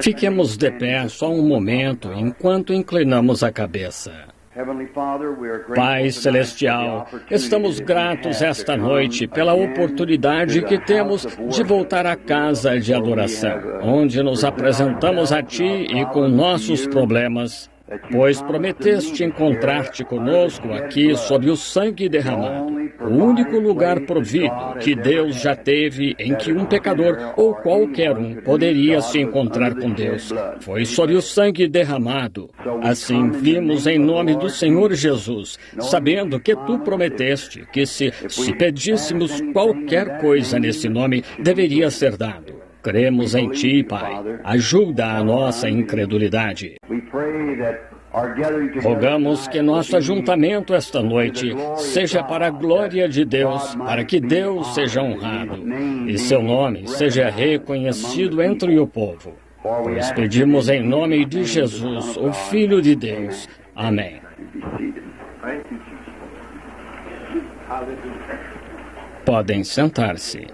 Fiquemos de pé só um momento enquanto inclinamos a cabeça. Pai Celestial, estamos gratos esta noite pela oportunidade que temos de voltar à casa de adoração, onde nos apresentamos a Ti e com nossos problemas, pois prometeste encontrar-te conosco aqui sob o sangue derramado, o único lugar provido que Deus já teve em que um pecador ou qualquer um poderia se encontrar com Deus. Foi sob o sangue derramado. Assim vimos em nome do Senhor Jesus, sabendo que Tu prometeste que se pedíssemos qualquer coisa nesse nome, deveria ser dado. Cremos em Ti, Pai. Ajuda a nossa incredulidade. Rogamos que nosso ajuntamento esta noite seja para a glória de Deus, para que Deus seja honrado e Seu nome seja reconhecido entre o povo. Pois pedimos em nome de Jesus, o Filho de Deus. Amém. Podem sentar-se.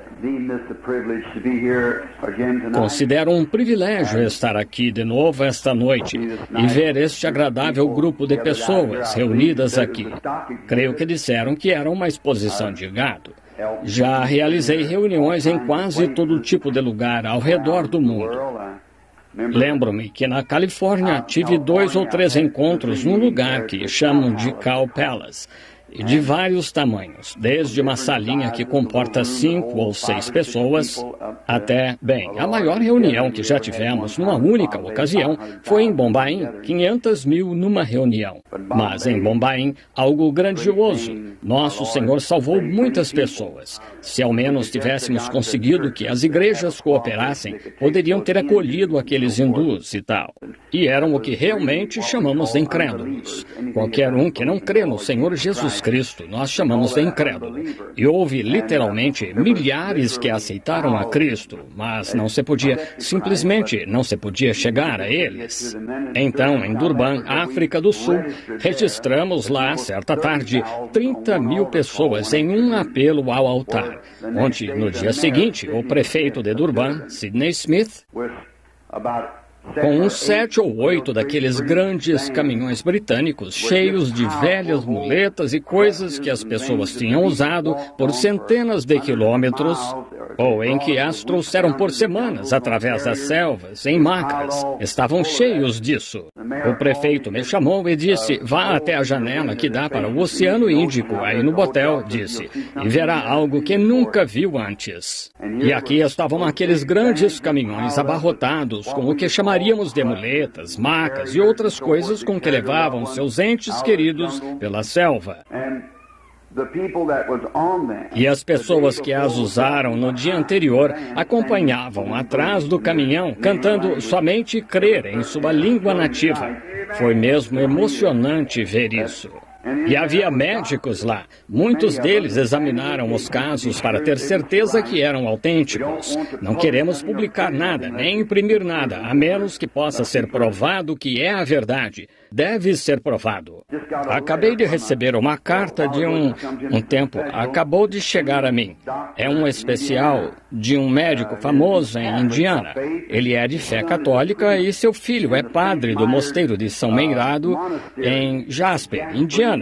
Considero um privilégio estar aqui de novo esta noite e ver este agradável grupo de pessoas reunidas aqui. Creio que disseram que era uma exposição de gado. Já realizei reuniões em quase todo tipo de lugar ao redor do mundo. Lembro-me que na Califórnia tive 2 ou 3 encontros num lugar que chamam de Cow Palace. E de vários tamanhos, desde uma salinha que comporta 5 ou 6 pessoas, até, a maior reunião que já tivemos numa única ocasião foi em Bombaim, 500 mil numa reunião. Mas em Bombaim, algo grandioso. Nosso Senhor salvou muitas pessoas. Se ao menos tivéssemos conseguido que as igrejas cooperassem, poderiam ter acolhido aqueles hindus e tal. E eram o que realmente chamamos de incrédulos. Qualquer um que não crê no Senhor Jesus Cristo, nós chamamos de incrédulo. E houve literalmente milhares que aceitaram a Cristo, mas simplesmente não se podia chegar a eles. Então, em Durban, África do Sul, registramos lá, certa tarde, 30 mil pessoas em um apelo ao altar, onde, no dia seguinte, o prefeito de Durban, Sidney Smith, com uns 7 ou 8 daqueles grandes caminhões britânicos cheios de velhas muletas e coisas que as pessoas tinham usado por centenas de quilômetros, ou em que as trouxeram por semanas através das selvas, em macas. Estavam cheios disso. O prefeito me chamou e disse: vá até a janela que dá para o Oceano Índico, aí no botel, disse, e verá algo que nunca viu antes. E aqui estavam aqueles grandes caminhões abarrotados com o que chamaríamos de muletas, macas e outras coisas com que levavam seus entes queridos pela selva. E as pessoas que as usaram no dia anterior acompanhavam atrás do caminhão, cantando somente crer em sua língua nativa. Foi mesmo emocionante ver isso. E havia médicos lá. Muitos deles examinaram os casos para ter certeza que eram autênticos. Não queremos publicar nada, nem imprimir nada, a menos que possa ser provado que é a verdade. Deve ser provado. Acabei de receber uma carta de um tempo, acabou de chegar a mim. É um especial de um médico famoso em Indiana. Ele é de fé católica e seu filho é padre do mosteiro de São Meirado em Jasper, Indiana.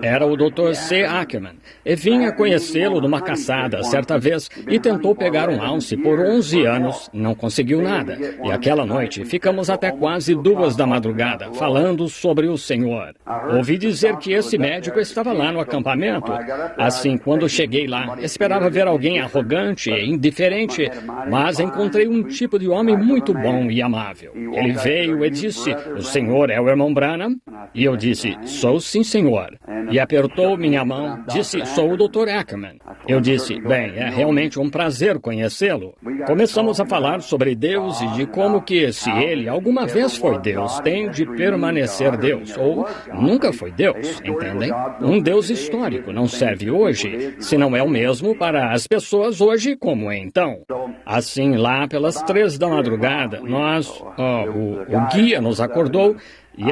Era o Dr. C. Ackerman. E vinha conhecê-lo numa caçada certa vez e tentou pegar um alce por 11 anos. Não conseguiu nada. E aquela noite ficamos até quase 2 da madrugada falando sobre o Senhor. Ouvi dizer que esse médico estava lá no acampamento. Assim, quando cheguei lá, esperava ver alguém arrogante e indiferente, mas encontrei um tipo de homem muito bom e amável. Ele veio e disse: o senhor é o irmão Branham? E eu disse: sou sim, senhor. E apertou minha mão, disse: sou o Dr. Ackerman. Eu disse: bem, é realmente um prazer conhecê-lo. Começamos a falar sobre Deus e de como que, se ele alguma vez foi Deus, tem de permanecer Deus, ou nunca foi Deus, entendem? Um Deus histórico não serve hoje, se não é o mesmo para as pessoas hoje como é então. Assim, lá pelas 3 da madrugada, o guia nos acordou. E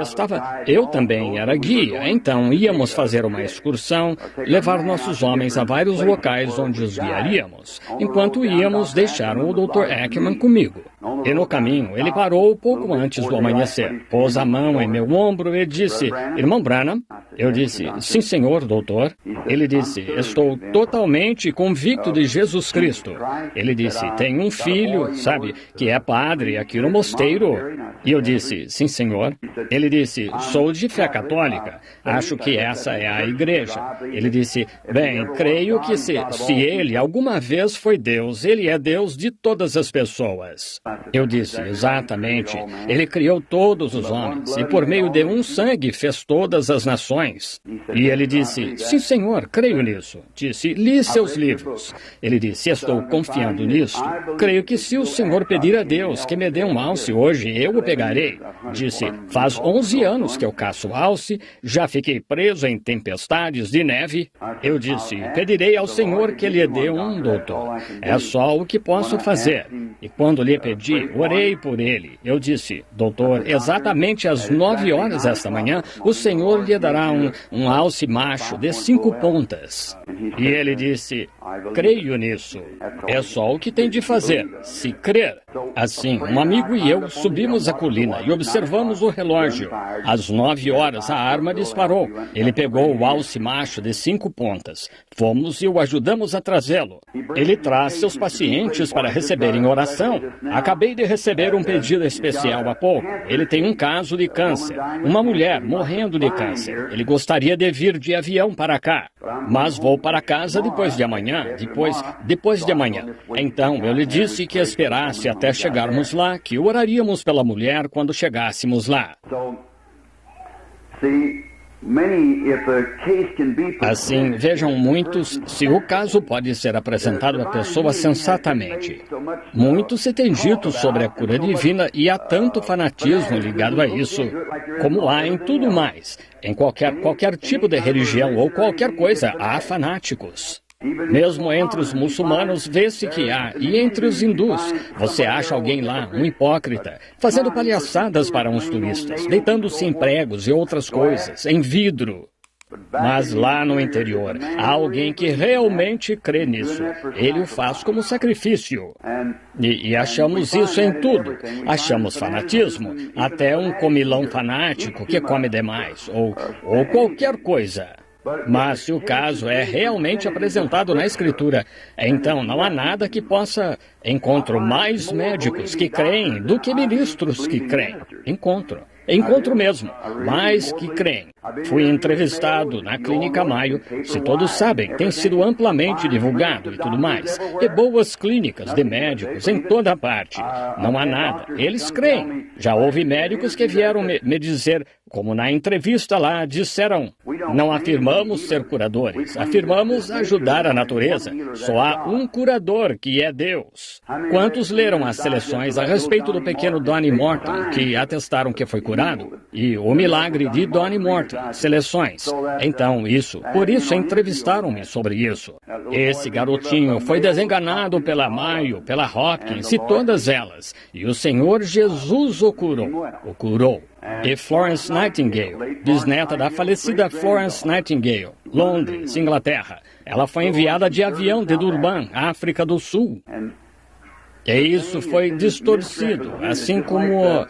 eu também era guia, então íamos fazer uma excursão, levar nossos homens a vários locais onde os guiaríamos. Enquanto íamos, deixaram o Dr. Ackerman comigo. E no caminho, ele parou pouco antes do amanhecer, pôs a mão em meu ombro e disse, irmão Branham? Eu disse, sim, senhor, doutor. Ele disse, estou totalmente convicto de Jesus Cristo. Ele disse, tenho um filho, sabe, que é padre aqui no mosteiro. E eu disse, sim, senhor. Ele disse, sou de fé católica. Acho que essa é a igreja. Ele disse, bem, creio que se ele alguma vez foi Deus, ele é Deus de todas as pessoas. Eu disse, exatamente. Ele criou todos os homens e por meio de um sangue fez todas as nações. E ele disse, sim, senhor, creio nisso. Disse, li seus livros. Ele disse, estou confiando nisso. Creio que se o senhor pedir a Deus que me dê um alce hoje, eu o pegarei. Disse, faz 11 anos que eu caço alce, já fiquei preso em tempestades de neve. Eu disse, pedirei ao Senhor que lhe dê um, doutor. É só o que posso fazer. E quando lhe pedi, orei por ele. Eu disse, doutor, exatamente às 9 horas esta manhã, o Senhor lhe dará um alce macho de 5 pontas. E ele disse, creio nisso. É só o que tem de fazer, se crer. Assim, um amigo e eu subimos a colina e observamos o relógio. Às 9 horas, a arma disparou. Ele pegou o alce macho de 5 pontas. Fomos e o ajudamos a trazê-lo. Ele traz seus pacientes para receberem oração. Acabei de receber um pedido especial há pouco. Ele tem um caso de câncer. Uma mulher morrendo de câncer. Ele gostaria de vir de avião para cá. Mas vou para casa depois de amanhã. Depois de amanhã. Então, eu lhe disse que esperasse até chegarmos lá, que oraríamos pela mulher quando chegássemos lá. Assim, vejam muitos, se o caso pode ser apresentado à pessoa sensatamente. Muito se tem dito sobre a cura divina e há tanto fanatismo ligado a isso, como há em tudo mais. Em qualquer tipo de religião ou qualquer coisa, há fanáticos. Mesmo entre os muçulmanos, vê-se que há, e entre os hindus, você acha alguém lá, um hipócrita, fazendo palhaçadas para uns turistas, deitando-se em pregos e outras coisas, em vidro. Mas lá no interior, há alguém que realmente crê nisso. Ele o faz como sacrifício. E achamos isso em tudo. Achamos fanatismo, até um comilão fanático que come demais, ou qualquer coisa. Mas se o caso é realmente apresentado na Escritura, então não há nada que possa... Encontro mais médicos que creem do que ministros que creem. Encontro mesmo, mais que creem. Fui entrevistado na Clínica Mayo, se todos sabem, tem sido amplamente divulgado e tudo mais. E boas clínicas de médicos em toda parte. Não há nada, eles creem. Já houve médicos que vieram me dizer, como na entrevista lá, disseram, não afirmamos ser curadores, afirmamos ajudar a natureza. Só há um curador, que é Deus. Quantos leram as seleções a respeito do pequeno Donnie Morton, que atestaram que foi curado? E o milagre de Donnie Morton, seleções. Então, por isso entrevistaram-me sobre isso. Esse garotinho foi desenganado pela Mayo, pela Hopkins e todas elas. E o Senhor Jesus o curou. E Florence Nightingale, bisneta da falecida Florence Nightingale, Londres, Inglaterra. Ela foi enviada de avião de Durban, África do Sul. E isso foi distorcido, assim como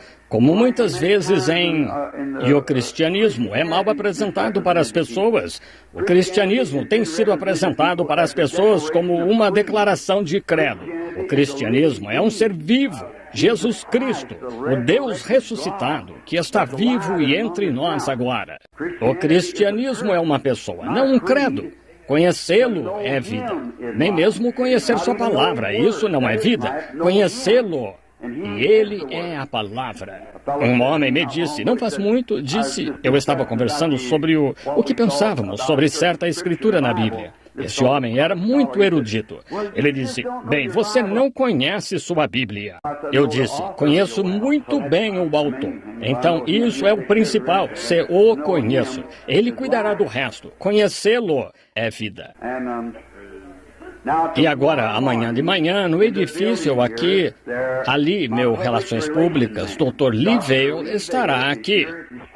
muitas vezes E o cristianismo é mal apresentado para as pessoas. O cristianismo tem sido apresentado para as pessoas como uma declaração de credo. O cristianismo é um ser vivo. Jesus Cristo, o Deus ressuscitado, que está vivo e entre nós agora. O cristianismo é uma pessoa, não um credo. Conhecê-lo é vida. Nem mesmo conhecer sua palavra, isso não é vida. Conhecê-lo, e ele é a palavra. Um homem me disse, não faz muito, eu estava conversando sobre o que pensávamos sobre certa escritura na Bíblia. Esse homem era muito erudito. Ele disse, bem, você não conhece sua Bíblia. Eu disse, conheço muito bem o autor. Então, isso é o principal, se o conheço. Ele cuidará do resto. Conhecê-lo é vida. E agora, amanhã de manhã, no edifício ali, meu Relações Públicas, Dr. Lee Vail estará aqui.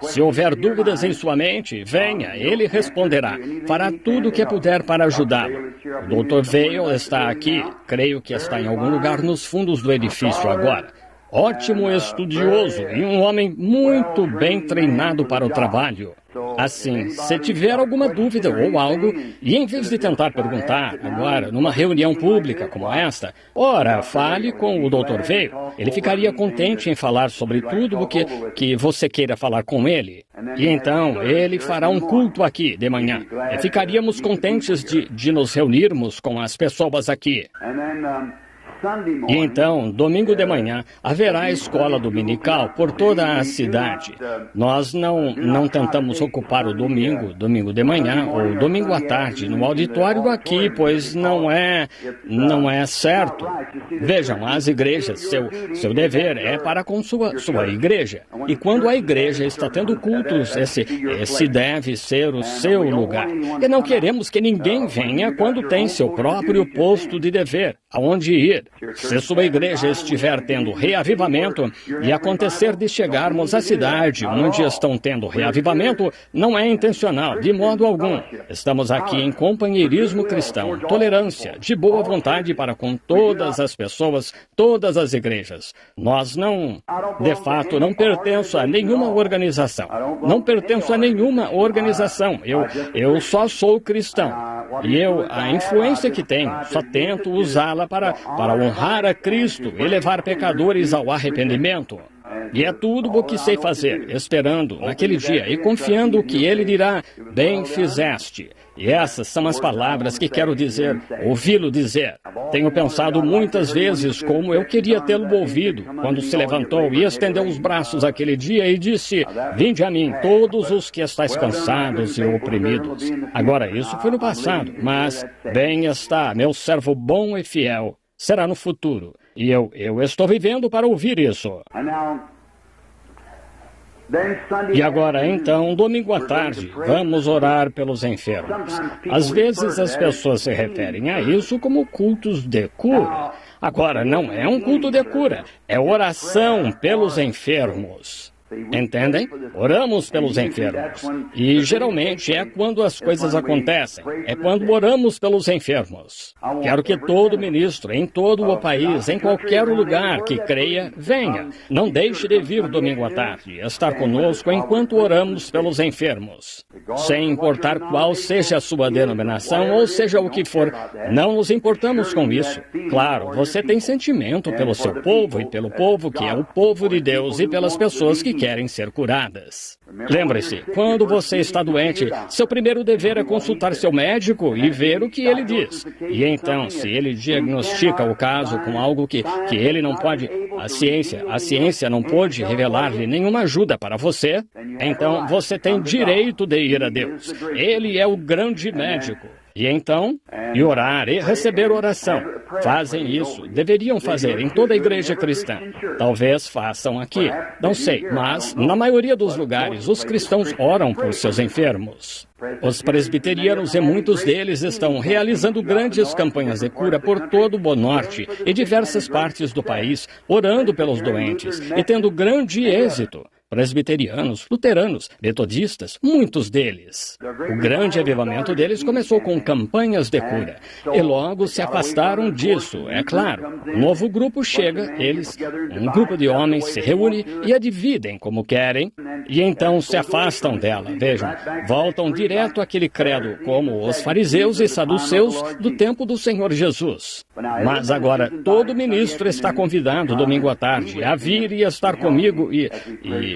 Se houver dúvidas em sua mente, venha, ele responderá. Fará tudo o que puder para ajudá-lo. O Dr. Vail está aqui, creio que está em algum lugar nos fundos do edifício agora. ótimo estudioso e um homem muito bem treinado para o trabalho. Assim, se tiver alguma dúvida ou algo, e em vez de tentar perguntar agora, numa reunião pública como esta, ora, fale com o Dr. Vail. Ele ficaria contente em falar sobre tudo o que você queira falar com ele. E então, ele fará um culto aqui de manhã. E ficaríamos contentes de nos reunirmos com as pessoas aqui. E então, domingo de manhã, haverá escola dominical por toda a cidade. Nós não tentamos ocupar o domingo de manhã ou domingo à tarde no auditório aqui, pois não é certo. Vejam, as igrejas, seu dever é para com sua igreja. E quando a igreja está tendo cultos, esse deve ser o seu lugar. E não queremos que ninguém venha quando tem seu próprio posto de dever, aonde ir. Se sua igreja estiver tendo reavivamento e acontecer de chegarmos à cidade onde estão tendo reavivamento, não é intencional, de modo algum. Estamos aqui em companheirismo cristão, tolerância, de boa vontade para com todas as pessoas, todas as igrejas. Nós de fato, não pertenço a nenhuma organização. Não pertenço a nenhuma organização. Eu só sou cristão. E a influência que tenho, só tento usá-la para honrar a Cristo e levar pecadores ao arrependimento. E é tudo o que sei fazer, esperando naquele dia e confiando que Ele dirá, bem fizeste. E essas são as palavras que quero dizer, ouvi-lo dizer. Tenho pensado muitas vezes como eu queria tê-lo ouvido, quando se levantou e estendeu os braços aquele dia e disse, vinde a mim, todos os que estáis cansados e oprimidos. Agora, isso foi no passado, mas bem está, meu servo bom e fiel. Será no futuro. E eu estou vivendo para ouvir isso. E agora, então, domingo à tarde, vamos orar pelos enfermos. Às vezes as pessoas se referem a isso como cultos de cura. Agora, não é um culto de cura, é oração pelos enfermos. Entendem? Oramos pelos enfermos. E geralmente é quando as coisas acontecem. É quando oramos pelos enfermos. Quero que todo ministro, em todo o país, em qualquer lugar que creia, venha. Não deixe de vir domingo à tarde, estar conosco enquanto oramos pelos enfermos. Sem importar qual seja a sua denominação, ou seja o que for, não nos importamos com isso. Claro, você tem sentimento pelo seu povo e pelo povo que é o povo de Deus e pelas pessoas que querem ser curadas. Lembre-se, quando você está doente, seu primeiro dever é consultar seu médico e ver o que ele diz. E então, se ele diagnostica o caso com algo que ele não pode, a ciência não pode revelar-lhe nenhuma ajuda para você, então você tem direito de ir a Deus. Ele é o grande médico. E então, orar e receber oração. Fazem isso, deveriam fazer em toda a igreja cristã. Talvez façam aqui, não sei, mas na maioria dos lugares os cristãos oram por seus enfermos. Os presbiterianos e muitos deles estão realizando grandes campanhas de cura por todo o norte e diversas partes do país, orando pelos doentes e tendo grande êxito. Presbiterianos, luteranos, metodistas, muitos deles. O grande avivamento deles começou com campanhas de cura. E logo se afastaram disso, é claro. Um novo grupo chega, um grupo de homens se reúne e a dividem como querem, e então se afastam dela. Vejam, voltam direto àquele credo, como os fariseus e saduceus do tempo do Senhor Jesus. Mas agora, todo ministro está convidado domingo à tarde a vir e estar comigo e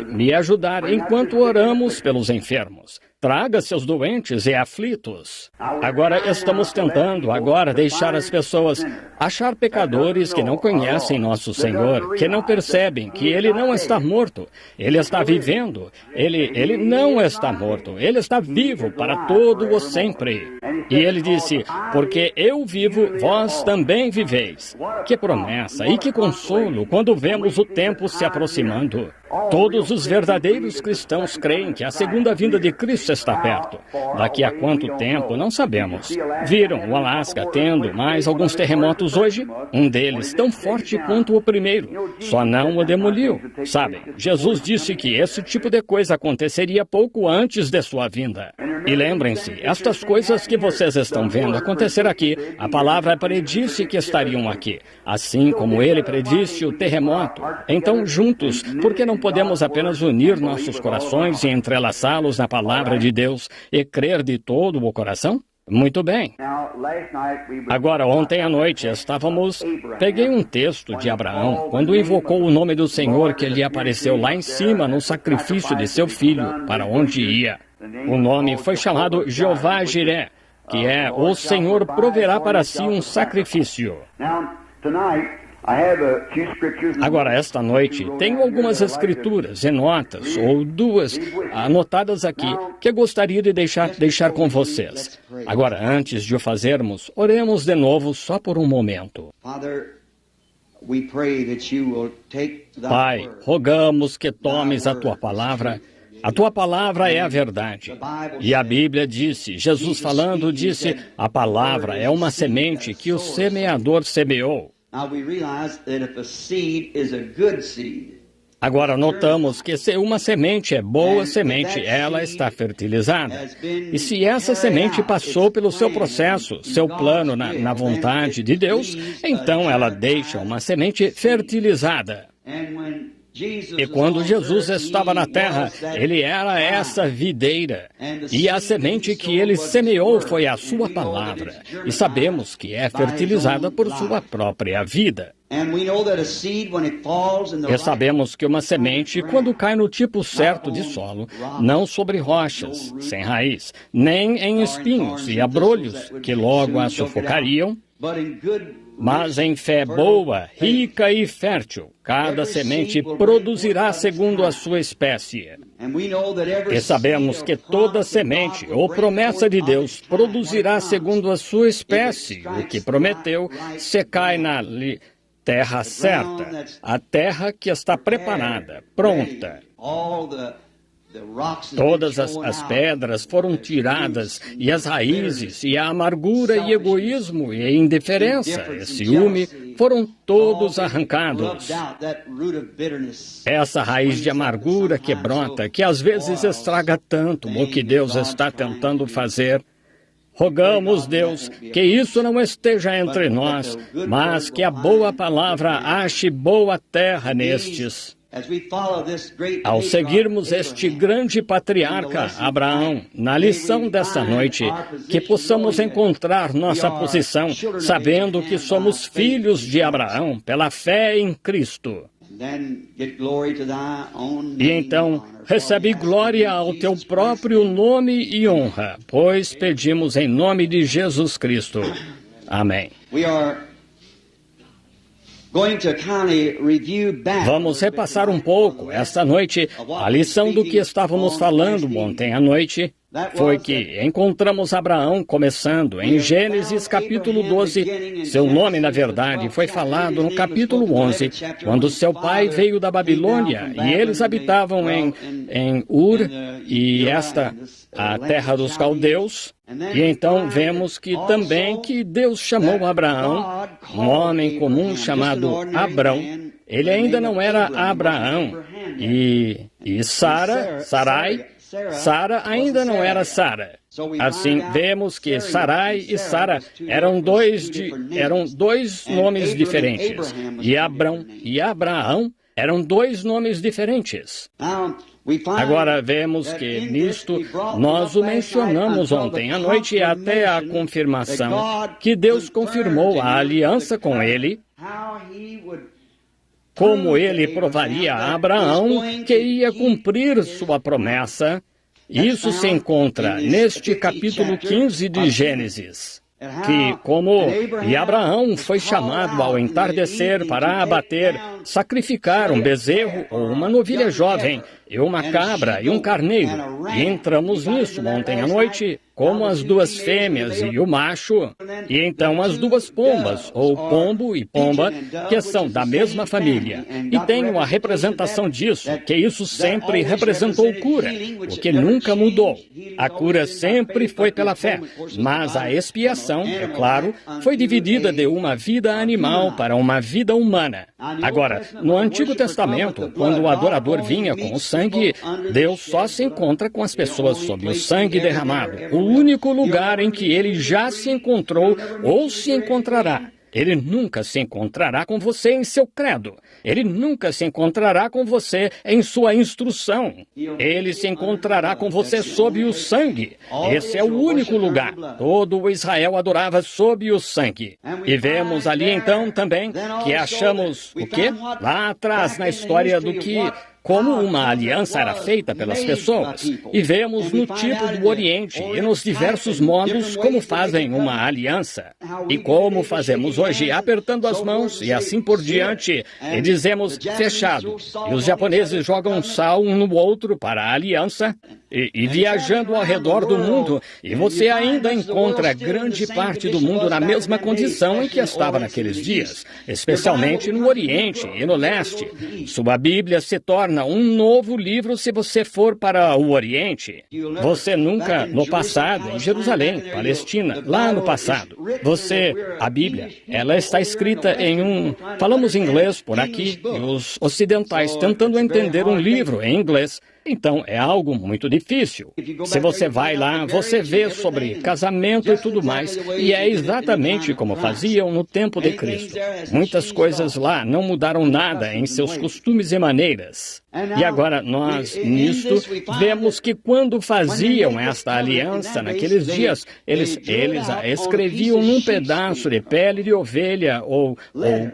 me ajudar enquanto oramos pelos enfermos. Traga seus doentes e aflitos. Agora estamos tentando deixar as pessoas achar pecadores que não conhecem nosso Senhor, que não percebem que Ele não está morto, Ele está vivendo. Ele não está morto, Ele está vivo para todo o sempre. E Ele disse, porque eu vivo, vós também viveis. Que promessa e que consolo quando vemos o tempo se aproximando. Todos os verdadeiros cristãos creem que a segunda vinda de Cristo está perto. Daqui a quanto tempo, não sabemos. Viram o Alasca tendo mais alguns terremotos hoje? Um deles tão forte quanto o primeiro. Só não o demoliu. Sabem, Jesus disse que esse tipo de coisa aconteceria pouco antes de sua vinda. E lembrem-se, estas coisas que vocês estão vendo acontecer aqui, a palavra predisse que estariam aqui, assim como ele predisse o terremoto. Então, juntos, por que não podemos apenas unir nossos corações e entrelaçá-los na palavra de Deus e crer de todo o coração? Muito bem. Agora, ontem à noite peguei um texto de Abraão, quando invocou o nome do Senhor que lhe apareceu lá em cima no sacrifício de seu filho, para onde ia. O nome foi chamado Jeová Jiré, que é o Senhor proverá para si um sacrifício. Agora, esta noite, tenho algumas escrituras e notas, ou duas, anotadas aqui, que gostaria de deixar com vocês. Agora, antes de o fazermos, oremos de novo só por um momento. Pai, rogamos que tomes a Tua palavra. A Tua palavra é a verdade. E a Bíblia disse, Jesus falando, disse, a palavra é uma semente que o semeador semeou. Agora notamos que se uma semente é boa semente, ela está fertilizada. E se essa semente passou pelo seu processo, seu plano na vontade de Deus, então ela deixa uma semente fertilizada. E quando Jesus estava na terra, ele era essa videira. E a semente que ele semeou foi a sua palavra. E sabemos que é fertilizada por sua própria vida. E sabemos que uma semente, quando cai no tipo certo de solo, não sobre rochas, sem raiz, nem em espinhos e abrolhos, que logo a sufocariam, mas em fé boa, rica e fértil, cada semente produzirá segundo a sua espécie. E sabemos que toda semente ou promessa de Deus produzirá segundo a sua espécie. O que prometeu se cai na terra certa, a terra que está preparada, pronta. Todas as pedras foram tiradas, e as raízes, e a amargura, e egoísmo, e indiferença, e ciúme, foram todos arrancados. Essa raiz de amargura que brota, que às vezes estraga tanto o que Deus está tentando fazer. Rogamos, Deus, que isso não esteja entre nós, mas que a boa palavra ache boa terra nestes. Ao seguirmos este grande patriarca, Abraão, na lição desta noite, que possamos encontrar nossa posição, sabendo que somos filhos de Abraão pela fé em Cristo. E então, recebe glória ao teu próprio nome e honra, pois pedimos em nome de Jesus Cristo. Amém. Vamos repassar um pouco, esta noite, a lição do que estávamos falando ontem à noite. Foi que encontramos Abraão começando em Gênesis capítulo 12. Seu nome, na verdade, foi falado no capítulo 11, quando seu pai veio da Babilônia e eles habitavam em Ur, e a terra dos caldeus. E então vemos que também que Deus chamou Abraão, um homem comum chamado Abrão. Ele ainda não era Abraão. E Sara ainda não era Sara. Assim, vemos que Sarai e Sara eram dois nomes diferentes. E Abrão e Abraão eram dois nomes diferentes. Agora vemos que nisto nós o mencionamos ontem à noite e até a confirmação que Deus confirmou a aliança com ele, como ele provaria a Abraão que ia cumprir sua promessa. Isso se encontra neste capítulo 15 de Gênesis, que e Abraão foi chamado ao entardecer para abater, sacrificar um bezerro ou uma novilha jovem, e uma cabra e um carneiro. E entramos nisso ontem à noite, como as duas fêmeas e o macho, e então as duas pombas, ou pombo e pomba, que são da mesma família. E tenho a representação disso, que isso sempre representou cura, o que nunca mudou. A cura sempre foi pela fé, mas a expiação, é claro, foi dividida de uma vida animal para uma vida humana. Agora, no Antigo Testamento, quando o adorador vinha com o sangue, sangue, Deus só se encontra com as pessoas sob o sangue derramado, o único lugar em que ele já se encontrou ou se encontrará. Ele nunca se encontrará com você em seu credo. Ele nunca se encontrará com você em sua instrução. Ele se encontrará com você sob o sangue. Esse é o único lugar. Todo o Israel adorava sob o sangue. E vemos ali então também que achamos o quê? Lá atrás na história do que... como uma aliança era feita pelas pessoas. E vemos no tipo do Oriente e nos diversos modos como fazem uma aliança. E como fazemos hoje, apertando as mãos e assim por diante, e dizemos fechado. E os japoneses jogam sal um no outro para a aliança e viajando ao redor do mundo. E você ainda encontra grande parte do mundo na mesma condição em que estava naqueles dias, especialmente no Oriente e no Leste. Sua Bíblia se torna um novo livro se você for para o Oriente. Você nunca, no passado, em Jerusalém, Palestina, lá no passado, a Bíblia, ela está escrita em falamos inglês por aqui, e os ocidentais tentando entender um livro em inglês. Então, é algo muito difícil. Se você vai lá, você vê sobre casamento e tudo mais, e é exatamente como faziam no tempo de Cristo. Muitas coisas lá não mudaram nada em seus costumes e maneiras. E agora, nós, nisto, vemos que quando faziam esta aliança naqueles dias, eles a escreviam num pedaço de pele de ovelha ou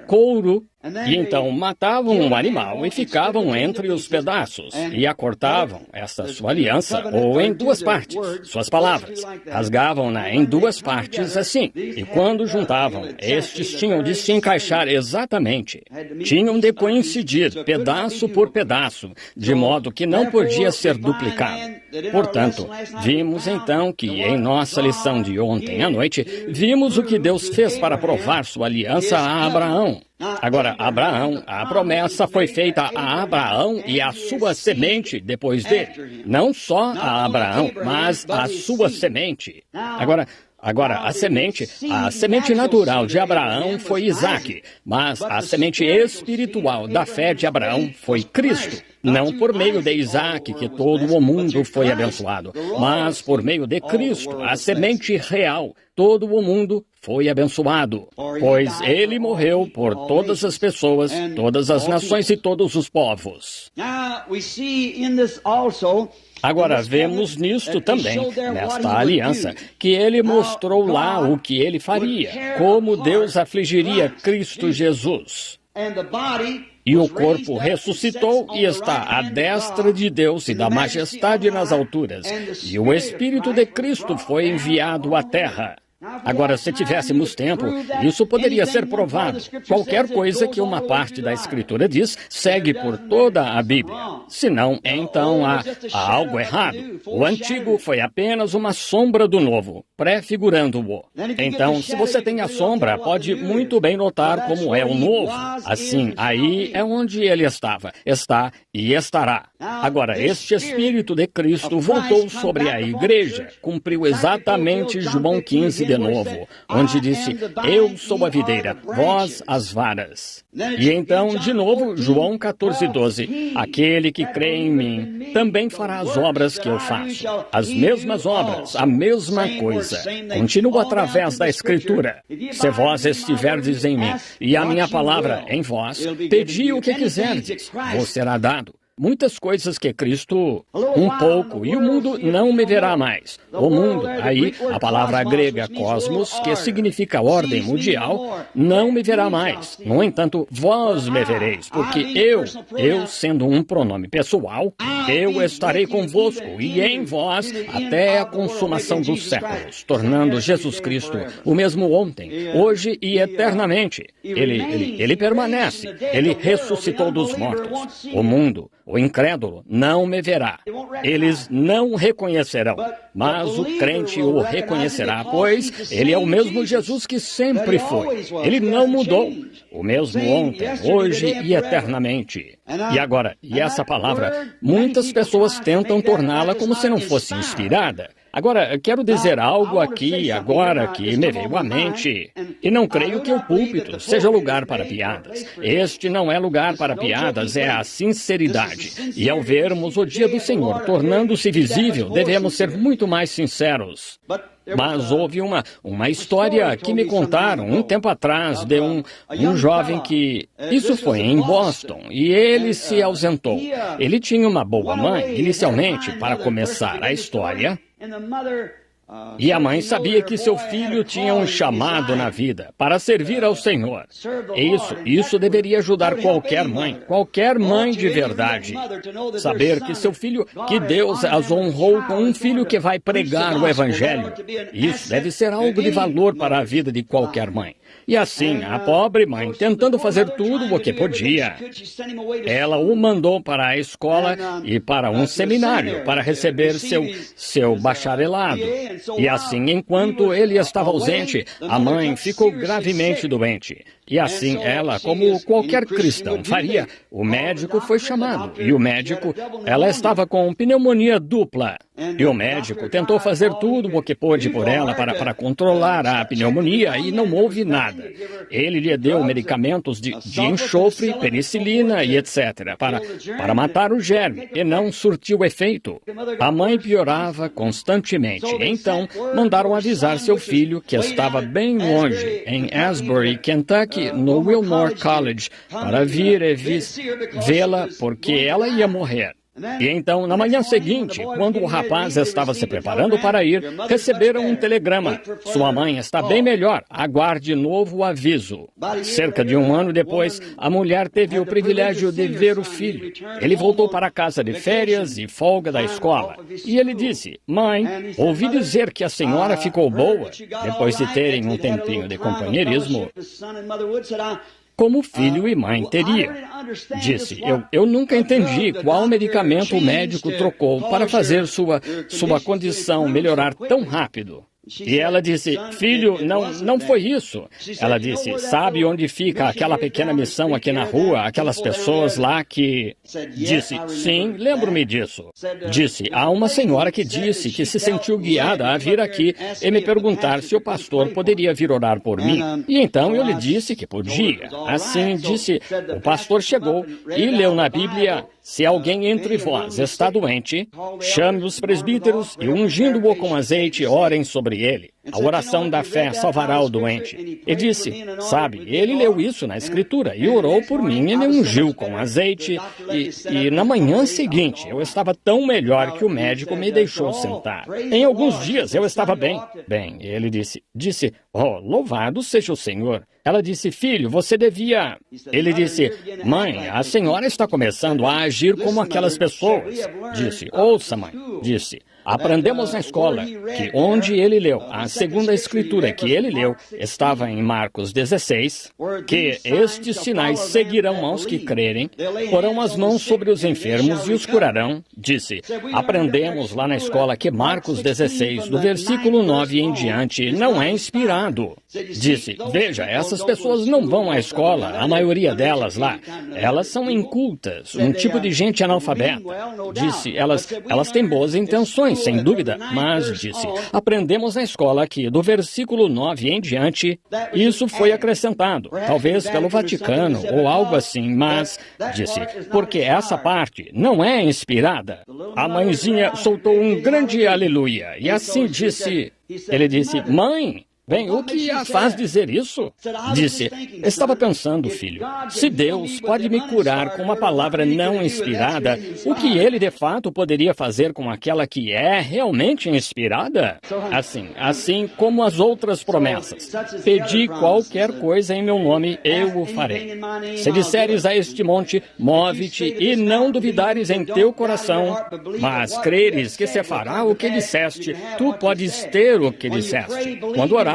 couro, e então matavam um animal e ficavam entre os pedaços, e a cortavam, esta sua aliança, ou em duas partes, suas palavras, rasgavam-na em duas partes assim, e quando juntavam, estes tinham de se encaixar exatamente, tinham de coincidir pedaço por pedaço, de modo que não podia ser duplicado. Portanto, vimos então que em nossa lição de ontem à noite, vimos o que Deus fez para provar sua aliança a Abraão. Agora, Abraão, a promessa foi feita a Abraão e a sua semente depois dele. Não só a Abraão, mas a sua semente. Agora, a semente natural de Abraão foi Isaque, mas a semente espiritual da fé de Abraão foi Cristo. Não por meio de Isaque que todo o mundo foi abençoado, mas por meio de Cristo, a semente real, todo o mundo foi abençoado. Pois ele morreu por todas as pessoas, todas as nações e todos os povos. Agora, vemos nisto também, nesta aliança, que ele mostrou lá o que ele faria, como Deus afligiria Cristo Jesus. E o corpo ressuscitou e está à destra de Deus e da majestade nas alturas. E o Espírito de Cristo foi enviado à terra. Agora, se tivéssemos tempo, isso poderia ser provado. Qualquer coisa que uma parte da Escritura diz, segue por toda a Bíblia. Se não, então há algo errado. O antigo foi apenas uma sombra do novo, prefigurando-o. Então, se você tem a sombra, pode muito bem notar como é o novo. Assim, aí é onde ele estava, está e estará. Agora, este Espírito de Cristo voltou sobre a igreja, cumpriu exatamente João 15 de novo, onde disse, eu sou a videira, vós as varas. E então, de novo, João 14:12, aquele que crê em mim também fará as obras que eu faço, as mesmas obras, a mesma coisa. Continua através da Escritura. Se vós estiverdes em mim e a minha palavra em vós, pedi o que quiserdes, vos será dado. Muitas coisas que Cristo, um pouco, e o mundo não me verá mais. O mundo, aí, a palavra grega cosmos, que significa ordem mundial, não me verá mais. No entanto, vós me vereis, porque eu sendo um pronome pessoal, eu estarei convosco e em vós até a consumação dos séculos, tornando Jesus Cristo o mesmo ontem, hoje e eternamente. Ele permanece, ele ressuscitou dos mortos. O mundo, o incrédulo, não me verá. Eles não reconhecerão, mas o crente o reconhecerá, pois ele é o mesmo Jesus que sempre foi. Ele não mudou. O mesmo ontem, hoje e eternamente. E agora, essa palavra, muitas pessoas tentam torná-la como se não fosse inspirada. Agora, quero dizer algo aqui, agora, que me veio à mente. E não creio que o púlpito seja lugar para piadas. Este não é lugar para piadas, é a sinceridade. E ao vermos o dia do Senhor tornando-se visível, devemos ser muito mais sinceros. Mas houve uma história que me contaram um tempo atrás de um jovem que... Isso foi em Boston, e ele se ausentou. Ele tinha uma boa mãe, inicialmente, para começar a história, e a mãe sabia que seu filho tinha um chamado na vida para servir ao Senhor. Isso deveria ajudar qualquer mãe de verdade. Saber que seu filho, que Deus as honrou com um filho que vai pregar o Evangelho. Isso deve ser algo de valor para a vida de qualquer mãe. E assim, a pobre mãe, tentando fazer tudo o que podia, ela o mandou para a escola e para um seminário para receber seu bacharelado. E assim, enquanto ele estava ausente, a mãe ficou gravemente doente. E assim, ela, como qualquer cristão faria, o médico foi chamado. E o médico, ela estava com pneumonia dupla. E o médico tentou fazer tudo o que pôde por ela para controlar a pneumonia e não houve nada. Ele lhe deu medicamentos de enxofre, penicilina e etc. para matar o germe e não surtiu efeito. A mãe piorava constantemente. Então, mandaram avisar seu filho, que estava bem longe, em Asbury, Kentucky, no Wilmore College, para vir e vê-la porque ela ia morrer. E então, na manhã seguinte, quando o rapaz estava se preparando para ir, receberam um telegrama. Sua mãe está bem melhor. Aguarde novo aviso. Cerca de um ano depois, a mulher teve o privilégio de ver o filho. Ele voltou para casa de férias e folga da escola. E ele disse: "Mãe, ouvi dizer que a senhora ficou boa, depois de terem um tempinho de companheirismo, como filho e mãe teriam." Disse: eu nunca entendi qual medicamento o médico trocou para fazer sua condição melhorar tão rápido. E ela disse: "Filho, não foi isso." Ela disse: "Sabe onde fica aquela pequena missão aqui na rua, aquelas pessoas lá que..." Disse: "Sim, lembro-me disso." Disse: "Há uma senhora que disse que se sentiu guiada a vir aqui e me perguntar se o pastor poderia vir orar por mim. E então eu lhe disse que podia." Assim, disse, o pastor chegou e leu na Bíblia: "Se alguém entre vós está doente, chame os presbíteros e, ungindo-o com azeite, orem sobre ele. A oração da fé salvará o doente." E disse: "Sabe, ele leu isso na Escritura e orou por mim e me ungiu com azeite. E na manhã seguinte eu estava tão melhor que o médico me deixou sentar. Em alguns dias eu estava bem." Bem, ele disse: "Oh, louvado seja o Senhor." Ela disse: "Filho, você devia..." Ele disse: "Mãe, a senhora está começando a agir como aquelas pessoas." Disse: "Ouça, mãe." Disse: "Aprendemos na escola que onde ele leu, a segunda escritura que ele leu estava em Marcos 16, que estes sinais seguirão aos que crerem, porão as mãos sobre os enfermos e os curarão." Disse: "Aprendemos lá na escola que Marcos 16, do versículo 9 em diante, não é inspirado." Disse: "Veja, essas pessoas não vão à escola, a maioria delas lá. Elas são incultas, um tipo de gente analfabeta." Disse: elas têm boas intenções, sem dúvida, mas, disse, aprendemos na escola que, do versículo 9 em diante, isso foi acrescentado, talvez pelo Vaticano ou algo assim, mas, disse, porque essa parte não é inspirada. A mãezinha soltou um grande aleluia, e assim disse, ele disse: "Mãe, bem, o que a faz dizer isso?" Disse: "Estava pensando, filho, se Deus pode me curar com uma palavra não inspirada, o que Ele de fato poderia fazer com aquela que é realmente inspirada? Assim como as outras promessas. Pedi qualquer coisa em meu nome, eu o farei. Se disseres a este monte, move-te, e não duvidares em teu coração, mas creres que se fará o que disseste, tu podes ter o que disseste. Quando orar,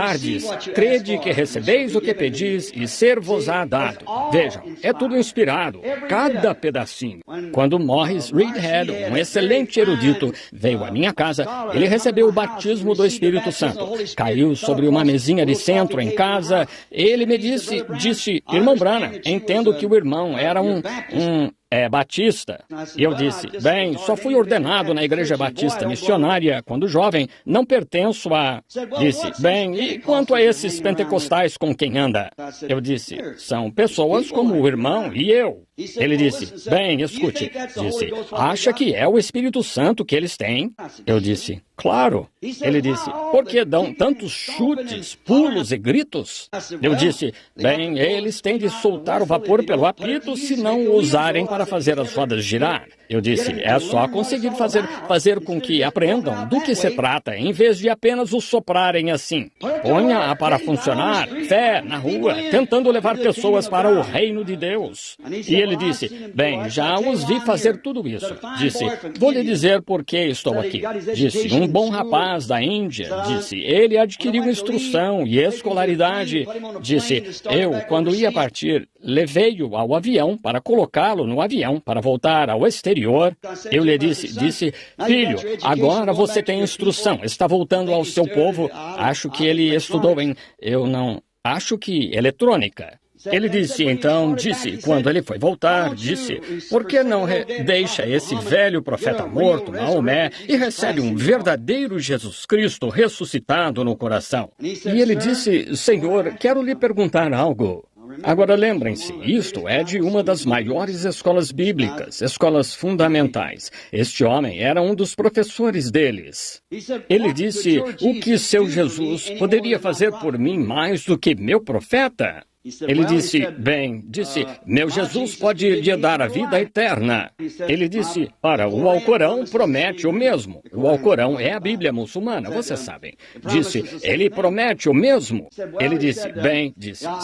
crede que recebeis o que pedis e ser-vos-á dado." Vejam, é tudo inspirado, cada pedacinho. Quando Morris Reedhead, um excelente erudito, veio à minha casa, ele recebeu o batismo do Espírito Santo. Caiu sobre uma mesinha de centro em casa. Ele me disse: "Irmão Branham, entendo que o irmão era um é batista. E eu disse, bem, só fui ordenado na igreja batista missionária quando jovem, não pertenço a... Disse, bem, e quanto a esses pentecostais com quem anda? Eu disse, são pessoas como o irmão e eu. Ele disse, bem, escute, disse, acha que é o Espírito Santo que eles têm? Eu disse, claro. Ele disse, por que dão tantos chutes, pulos e gritos? Eu disse, bem, eles têm de soltar o vapor pelo apito se não o usarem para fazer as rodas girar. Eu disse, é só conseguir fazer com que aprendam do que se trata, em vez de apenas o soprarem assim. Ponha-a para funcionar, fé na rua, tentando levar pessoas para o reino de Deus. E ele disse, bem, já os vi fazer tudo isso. Disse, vou lhe dizer por que estou aqui. Disse, um bom rapaz da Índia, disse, ele adquiriu instrução e escolaridade. Disse, eu, quando ia partir, levei-o ao avião para colocá-lo no avião para voltar ao exterior. Eu lhe disse, filho, agora você tem instrução, está voltando ao seu povo. Acho que ele estudou acho que eletrônica. Ele disse, quando ele foi voltar, disse, por que não deixa esse velho profeta morto, Maomé, e recebe um verdadeiro Jesus Cristo ressuscitado no coração? E ele disse, Senhor, quero lhe perguntar algo. Agora lembrem-se, isto é de uma das maiores escolas bíblicas, escolas fundamentais. Este homem era um dos professores deles. Ele disse, o que seu Jesus poderia fazer por mim mais do que meu profeta? Ele disse, meu Jesus pode lhe dar a vida eterna. Ele disse, ora, o Alcorão promete o mesmo. O Alcorão é a Bíblia muçulmana, vocês sabem. Disse, ele promete o mesmo. Ele disse,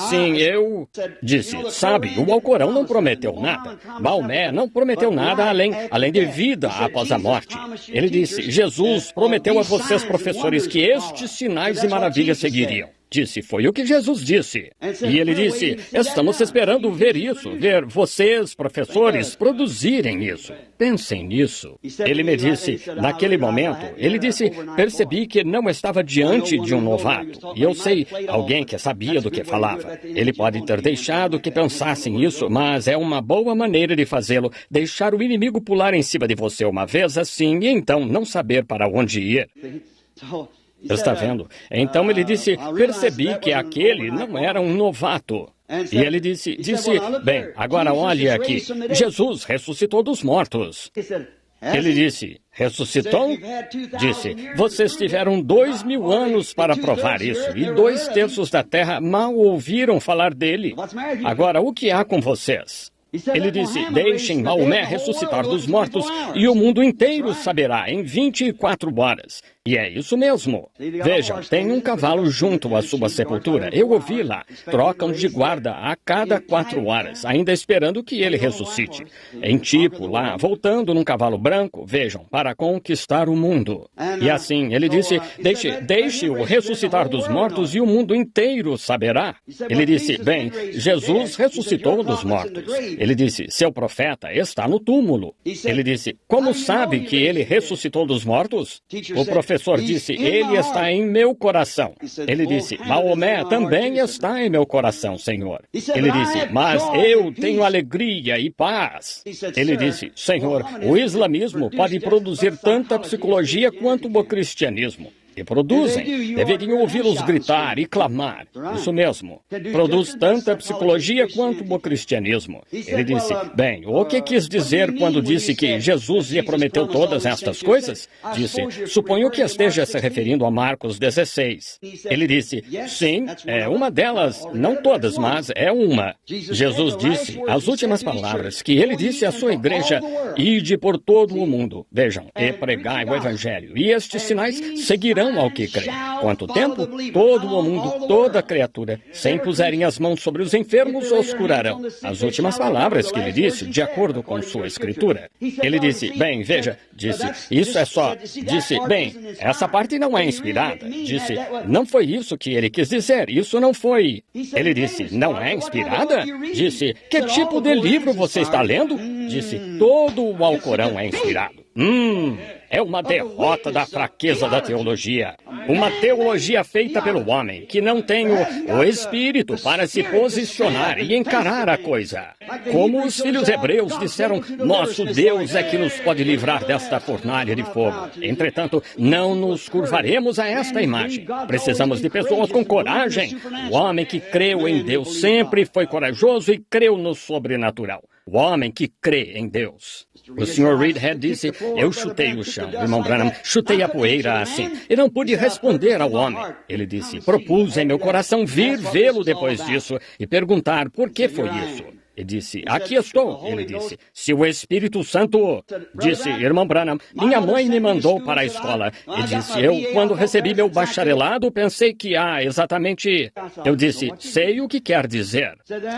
sim, eu... Disse, sabe, o Alcorão não prometeu nada. Maomé não prometeu nada além de vida após a morte. Ele disse, Jesus prometeu a vocês, professores, que estes sinais e maravilhas seguiriam. Disse, foi o que Jesus disse. E ele disse, estamos esperando ver isso, ver vocês, professores, produzirem isso. Pensem nisso. Ele me disse, naquele momento, ele disse, percebi que não estava diante de um novato. E eu sei, alguém que sabia do que falava. Ele pode ter deixado que pensassem isso, mas é uma boa maneira de fazê-lo, deixar o inimigo pular em cima de você uma vez assim, e então não saber para onde ir. Está vendo? Então ele disse, percebi que aquele não era um novato. E ele disse, bem, agora olhe aqui, Jesus ressuscitou dos mortos. Ele disse, ressuscitou? Disse, vocês tiveram 2000 anos para provar isso, e 2/3 da terra mal ouviram falar dele. Agora, o que há com vocês? Ele disse, deixem Maomé ressuscitar dos mortos e o mundo inteiro saberá em 24 horas. E é isso mesmo. Vejam, tem um cavalo junto à sua sepultura. Eu ouvi lá. Trocam de guarda a cada 4 horas, ainda esperando que ele ressuscite. Em tipo, lá, voltando num cavalo branco, vejam, para conquistar o mundo. E assim, ele disse, deixe-o ressuscitar dos mortos e o mundo inteiro saberá. Ele disse, bem, Jesus ressuscitou dos mortos. Ele disse, seu profeta está no túmulo. Ele disse, como sabe que ele ressuscitou dos mortos? O professor disse, ele está em meu coração. Ele disse, Maomé também está em meu coração, Senhor. Ele disse, mas eu tenho alegria e paz. Ele disse, Senhor, o islamismo pode produzir tanta psicologia quanto o cristianismo. E produzem. Deveriam ouvi-los gritar e clamar. Isso mesmo. Produz tanta psicologia quanto o cristianismo. Ele disse, bem, o que quis dizer quando disse que Jesus lhe prometeu todas estas coisas? Disse, suponho que esteja se referindo a Marcos 16. Ele disse, sim, é uma delas, não todas, mas é uma. Jesus disse, as últimas palavras que ele disse à sua igreja, ide por todo o mundo, vejam, e pregai o evangelho, e estes sinais seguirão ao que crê. Quanto tempo? Todo o mundo, toda criatura, sem puserem as mãos sobre os enfermos, os curarão. As últimas palavras que ele disse, de acordo com sua escritura. Ele disse, bem, veja, disse, isso é só, disse, bem, essa parte não é inspirada. Disse, não foi isso que ele quis dizer, isso não foi. Ele disse, não é inspirada? Disse, que tipo de livro você está lendo? Disse, todo o Alcorão é inspirado. É uma derrota da fraqueza da teologia. Uma teologia feita pelo homem, que não tem o espírito para se posicionar e encarar a coisa. Como os filhos hebreus disseram, nosso Deus é que nos pode livrar desta fornalha de fogo. Entretanto, não nos curvaremos a esta imagem. Precisamos de pessoas com coragem. O homem que creu em Deus sempre foi corajoso e creu no sobrenatural. O homem que crê em Deus. O Sr. Reedhead disse, eu chutei o chão, irmão Branham, chutei a poeira assim, e não pude responder ao homem. Ele disse, propus em meu coração vir vê-lo depois disso e perguntar por que foi isso. E disse, aqui estou. Ele disse, se o Espírito Santo... Disse, irmão Branham, minha mãe me mandou para a escola. E disse, eu, quando recebi meu bacharelado, pensei que exatamente... Eu disse, sei o que quer dizer.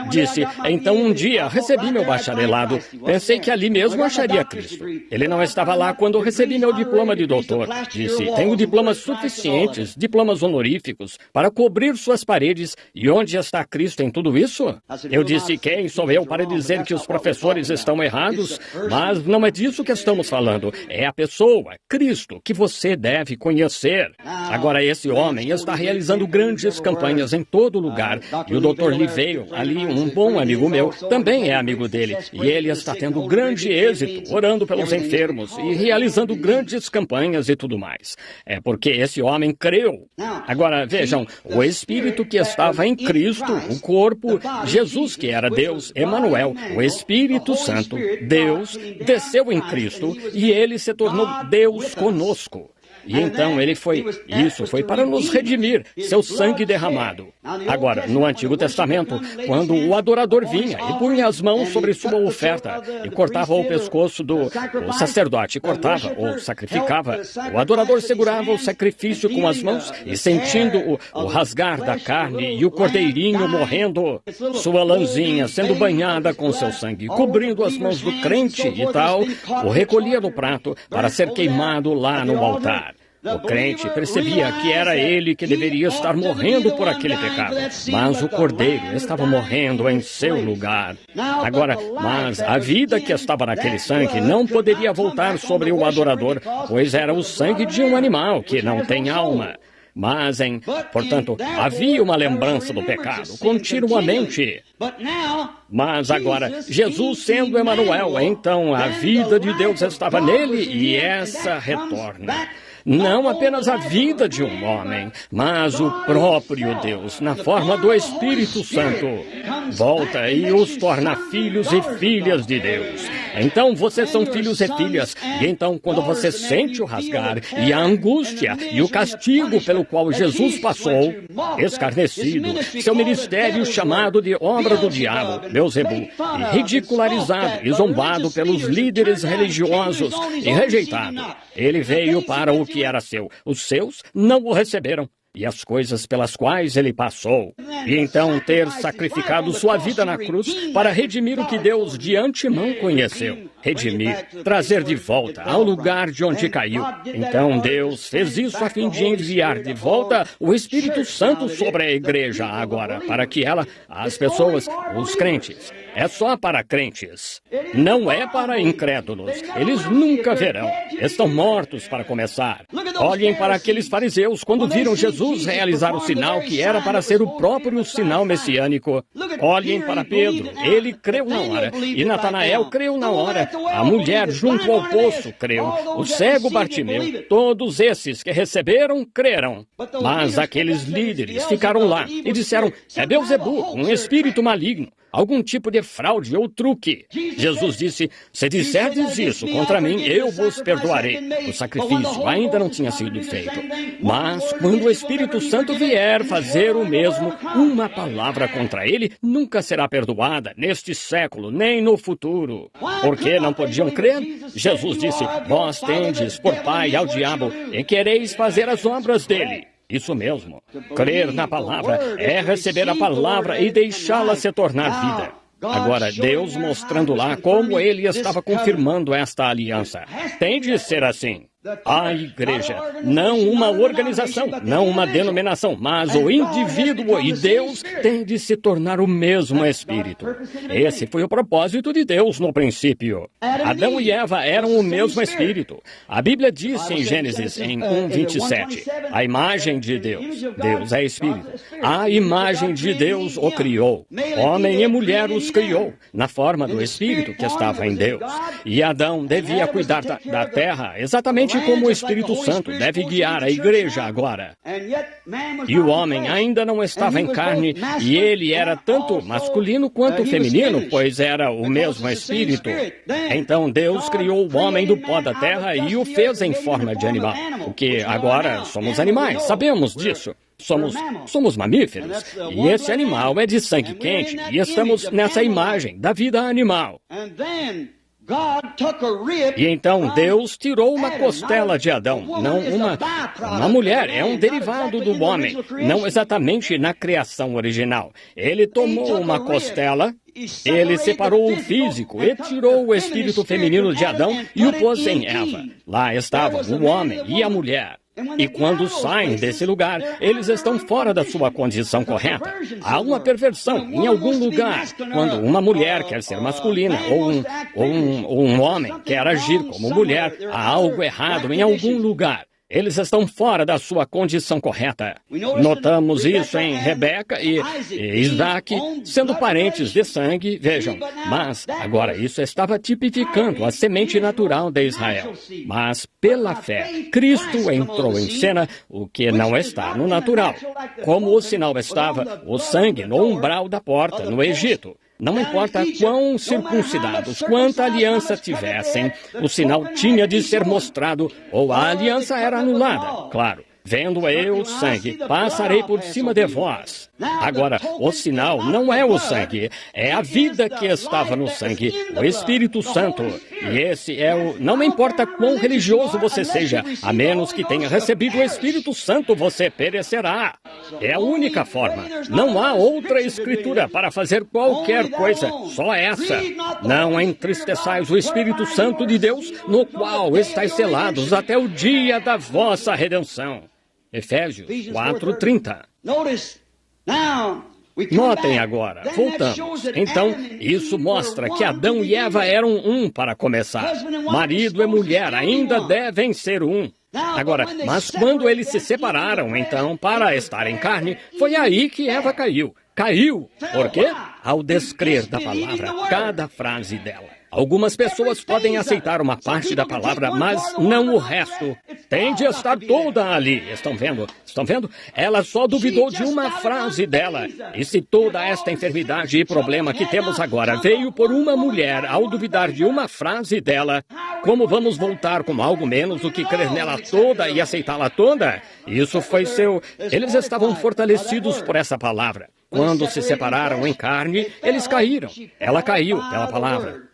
Disse, então um dia recebi meu bacharelado. Pensei que ali mesmo acharia Cristo. Ele não estava lá quando recebi meu diploma de doutor. Disse, tenho diplomas suficientes, diplomas honoríficos, para cobrir suas paredes. E onde está Cristo em tudo isso? Eu disse, quem sou eu para dizer que os professores estão errados? Mas não é disso que estamos falando. É a pessoa, Cristo, que você deve conhecer. Agora, esse homem está realizando grandes campanhas em todo lugar. E o Dr. Livale, ali, um bom amigo meu, também é amigo dele. E ele está tendo grande êxito, orando pelos enfermos e realizando grandes campanhas e tudo mais. É porque esse homem creu. Agora, vejam, o Espírito que estava em Cristo, o corpo, Jesus que era Deus, Emanuel, o Espírito Santo, Deus, desceu em Cristo e ele se tornou Deus conosco. E então isso foi para nos redimir, seu sangue derramado. Agora, no Antigo Testamento, quando o adorador vinha e punha as mãos sobre sua oferta e cortava o pescoço o sacerdote cortava ou sacrificava, o adorador segurava o sacrifício com as mãos e sentindo o rasgar da carne e o cordeirinho morrendo, sua lãzinha sendo banhada com seu sangue, cobrindo as mãos do crente e tal, o recolhia no prato para ser queimado lá no altar. O crente percebia que era ele que deveria estar morrendo por aquele pecado, mas o cordeiro estava morrendo em seu lugar. Agora, mas a vida que estava naquele sangue não poderia voltar sobre o adorador, pois era o sangue de um animal que não tem alma. Portanto, havia uma lembrança do pecado continuamente. Mas agora, Jesus sendo Emanuel, então a vida de Deus estava nele e essa retorna. Não apenas a vida de um homem, mas o próprio Deus, na forma do Espírito Santo, volta e os torna filhos e filhas de Deus. Então vocês são filhos e filhas, e então quando você sente o rasgar e a angústia e o castigo pelo qual Jesus passou, escarnecido, seu ministério chamado de obra do diabo, Beelzebu, e ridicularizado e zombado pelos líderes religiosos e rejeitado, ele veio para o que era seu. Os seus não o receberam. E as coisas pelas quais ele passou. E então ter sacrificado sua vida na cruz para redimir o que Deus de antemão conheceu. Redimir, trazer de volta ao lugar de onde caiu. Então Deus fez isso a fim de enviar de volta o Espírito Santo sobre a igreja agora, para que as pessoas, os crentes, é só para crentes. Não é para incrédulos. Eles nunca verão. Estão mortos para começar. Olhem para aqueles fariseus quando viram Jesus realizar o sinal que era para ser o próprio sinal messiânico. Olhem para Pedro, ele creu na hora, e Natanael creu na hora, a mulher junto ao poço creu, o cego Bartimeu, todos esses que receberam, creram. Mas aqueles líderes ficaram lá e disseram, é Beelzebu, um espírito maligno, algum tipo de fraude ou truque. Jesus disse, se disserdes isso contra mim, eu vos perdoarei. O sacrifício ainda não tinha sido feito. Mas quando o Espírito Santo vier fazer o mesmo, uma palavra contra ele nunca será perdoada neste século, nem no futuro. Por que não podiam crer? Jesus disse, vós tendes por pai ao diabo e quereis fazer as obras dele. Isso mesmo. Crer na palavra é receber a palavra e deixá-la se tornar vida. Agora, Deus mostrando lá como ele estava confirmando esta aliança. Tem de ser assim. A igreja, não uma organização, não uma denominação, mas o indivíduo e Deus têm de se tornar o mesmo Espírito. Esse foi o propósito de Deus no princípio. Adão e Eva eram o mesmo Espírito. A Bíblia diz em Gênesis, em 1:27, a imagem de Deus. Deus é Espírito. A imagem de Deus o criou. Homem e mulher os criou, na forma do Espírito que estava em Deus. E Adão devia cuidar da terra, exatamente como o Espírito Santo deve guiar a igreja agora. E o homem ainda não estava em carne, e ele era tanto masculino quanto feminino, pois era o mesmo Espírito. Então Deus criou o homem do pó da terra e o fez em forma de animal, porque agora somos animais, sabemos disso. Somos mamíferos, e esse animal é de sangue quente, e estamos nessa imagem da vida animal. E então Deus tirou uma costela de Adão, não uma mulher, é um derivado do homem, não exatamente na criação original. Ele tomou uma costela, ele separou o físico e tirou o espírito feminino de Adão e o pôs em Eva. Lá estavam o homem e a mulher. E quando saem desse lugar, eles estão fora da sua condição correta. Há uma perversão em algum lugar. Quando uma mulher quer ser masculina ou um homem quer agir como mulher, há algo errado em algum lugar. Eles estão fora da sua condição correta. Notamos isso em Rebeca e Isaac, sendo parentes de sangue, vejam. Mas, agora, isso estava tipificando a semente natural de Israel. Mas, pela fé, Cristo entrou em cena, o que não está no natural. Como o sinal estava, o sangue no umbral da porta, no Egito. Não importa quão circuncidados, quanta aliança tivessem, o sinal tinha de ser mostrado ou a aliança era anulada. Claro, vendo eu o sangue, passarei por cima de vós. Agora, o sinal não é o sangue, é a vida que estava no sangue, o Espírito Santo. E esse é o... Não importa quão religioso você seja, a menos que tenha recebido o Espírito Santo, você perecerá. É a única forma. Não há outra escritura para fazer qualquer coisa, só essa. Não entristeçais o Espírito Santo de Deus, no qual estáis selados até o dia da vossa redenção. Efésios 4:30. Notem agora, voltamos. Então, isso mostra que Adão e Eva eram um para começar. Marido e mulher ainda devem ser um. Agora, mas quando eles se separaram, então, para estar em carne, foi aí que Eva caiu. Caiu. Por quê? Ao descrer da palavra, cada frase dela. Algumas pessoas podem aceitar uma parte da palavra, mas não o resto. Tem de estar toda ali. Estão vendo? Estão vendo? Ela só duvidou de uma frase dela. E se toda esta enfermidade e problema que temos agora veio por uma mulher ao duvidar de uma frase dela, como vamos voltar com algo menos do que crer nela toda e aceitá-la toda? Isso foi seu... Eles estavam fortalecidos por essa palavra. Quando se separaram em carne, eles caíram. Ela caiu pela palavra.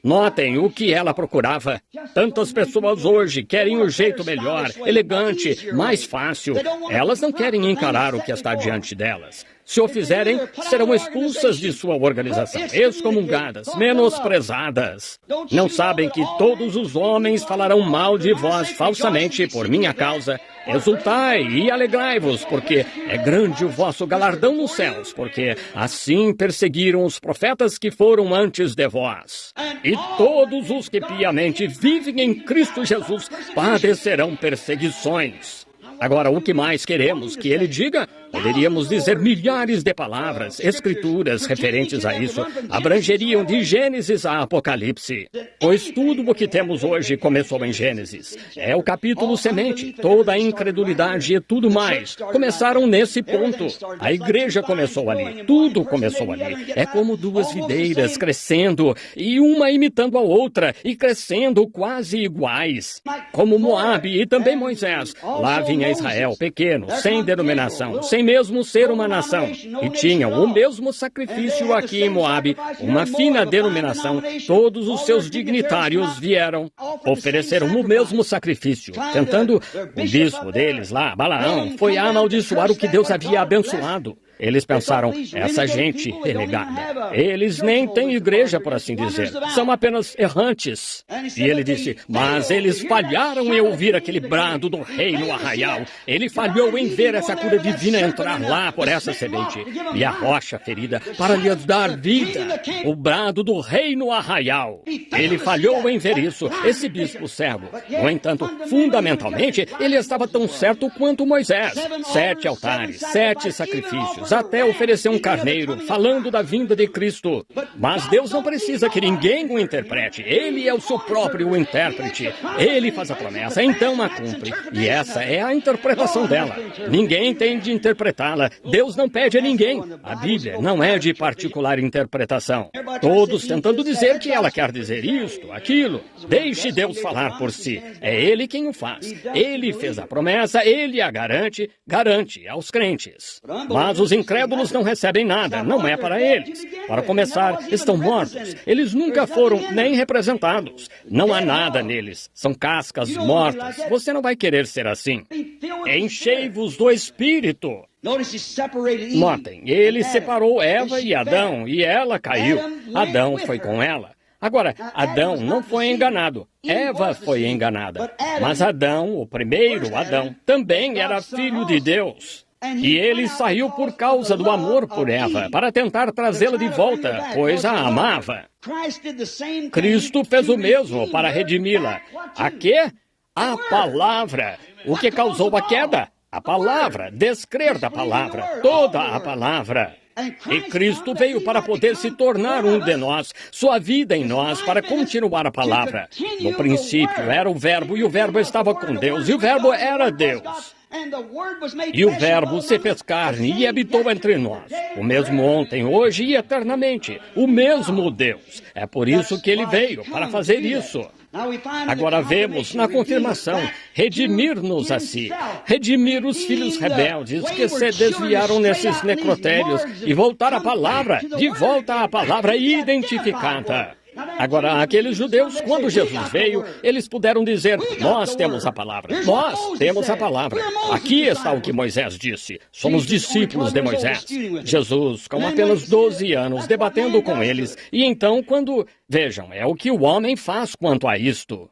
Notem o que ela procurava. Tantas pessoas hoje querem um jeito melhor, elegante, mais fácil. Elas não querem encarar o que está diante delas. Se o fizerem, serão expulsas de sua organização, excomungadas, menosprezadas. Não sabem que todos os homens falarão mal de vós falsamente por minha causa. Exultai e alegrai-vos, porque é grande o vosso galardão nos céus, porque assim perseguiram os profetas que foram antes de vós. E todos os que piamente vivem em Cristo Jesus padecerão perseguições. Agora, o que mais queremos que ele diga? Poderíamos dizer milhares de palavras, escrituras referentes a isso, abrangeriam de Gênesis a Apocalipse. Pois tudo o que temos hoje começou em Gênesis. É o capítulo semente, toda a incredulidade e tudo mais começaram nesse ponto. A igreja começou ali, tudo começou ali. É como duas videiras crescendo e uma imitando a outra e crescendo quase iguais. Como Moabe e também Moisés. Lá vinha Israel, pequeno, sem denominação, sem mesmo ser uma nação, e tinham o mesmo sacrifício aqui em Moabe, uma fina denominação. Todos os seus dignitários vieram, ofereceram o mesmo sacrifício, tentando, o bispo deles lá, Balaão, foi amaldiçoar o que Deus havia abençoado. Eles pensaram, essa gente relegada, eles nem têm igreja, por assim dizer, são apenas errantes. E ele disse, mas eles falharam em ouvir aquele brado do rei no arraial. Ele falhou em ver essa cura divina entrar lá por essa semente e a rocha ferida para lhe dar vida. O brado do rei no arraial. Ele falhou em ver isso, esse bispo cego. No entanto, fundamentalmente, ele estava tão certo quanto Moisés. 7 altares, 7 sacrifícios, até oferecer um carneiro, falando da vinda de Cristo. Mas Deus não precisa que ninguém o interprete. Ele é o seu próprio intérprete. Ele faz a promessa, então a cumpre. E essa é a interpretação dela. Ninguém tem de interpretá-la. Deus não pede a ninguém. A Bíblia não é de particular interpretação. Todos tentando dizer que ela quer dizer isto, aquilo. Deixe Deus falar por si. É Ele quem o faz. Ele fez a promessa, Ele a garante aos crentes. Mas os incrédulos não recebem nada, não é para eles. Para começar, estão mortos. Eles nunca foram nem representados. Não há nada neles. São cascas mortas. Você não vai querer ser assim. Enchei-vos do Espírito. Notem, ele separou Eva e Adão, e ela caiu. Adão foi com ela. Agora, Adão não foi enganado. Eva foi enganada. Mas Adão, o primeiro Adão, também era filho de Deus. E ele saiu por causa do amor por Eva, para tentar trazê-la de volta, pois a amava. Cristo fez o mesmo para redimi-la. A quê? A palavra. O que causou a queda? A palavra, descrer da palavra, toda a palavra. E Cristo veio para poder se tornar um de nós, sua vida em nós, para continuar a palavra. No princípio era o Verbo, e o Verbo estava com Deus, e o Verbo era Deus. E o Verbo se fez carne e habitou entre nós. O mesmo ontem, hoje e eternamente. O mesmo Deus. É por isso que ele veio, para fazer isso. Agora vemos na confirmação, redimir-nos a si, redimir os filhos rebeldes que se desviaram nesses necrotérios e voltar à palavra, de volta à palavra identificada. Agora, aqueles judeus, quando Jesus veio, eles puderam dizer, nós temos a palavra, nós temos a palavra. Aqui está o que Moisés disse, somos discípulos de Moisés. Jesus, com apenas 12 anos, debatendo com eles, e então, quando... Vejam, é o que o homem faz quanto a isto.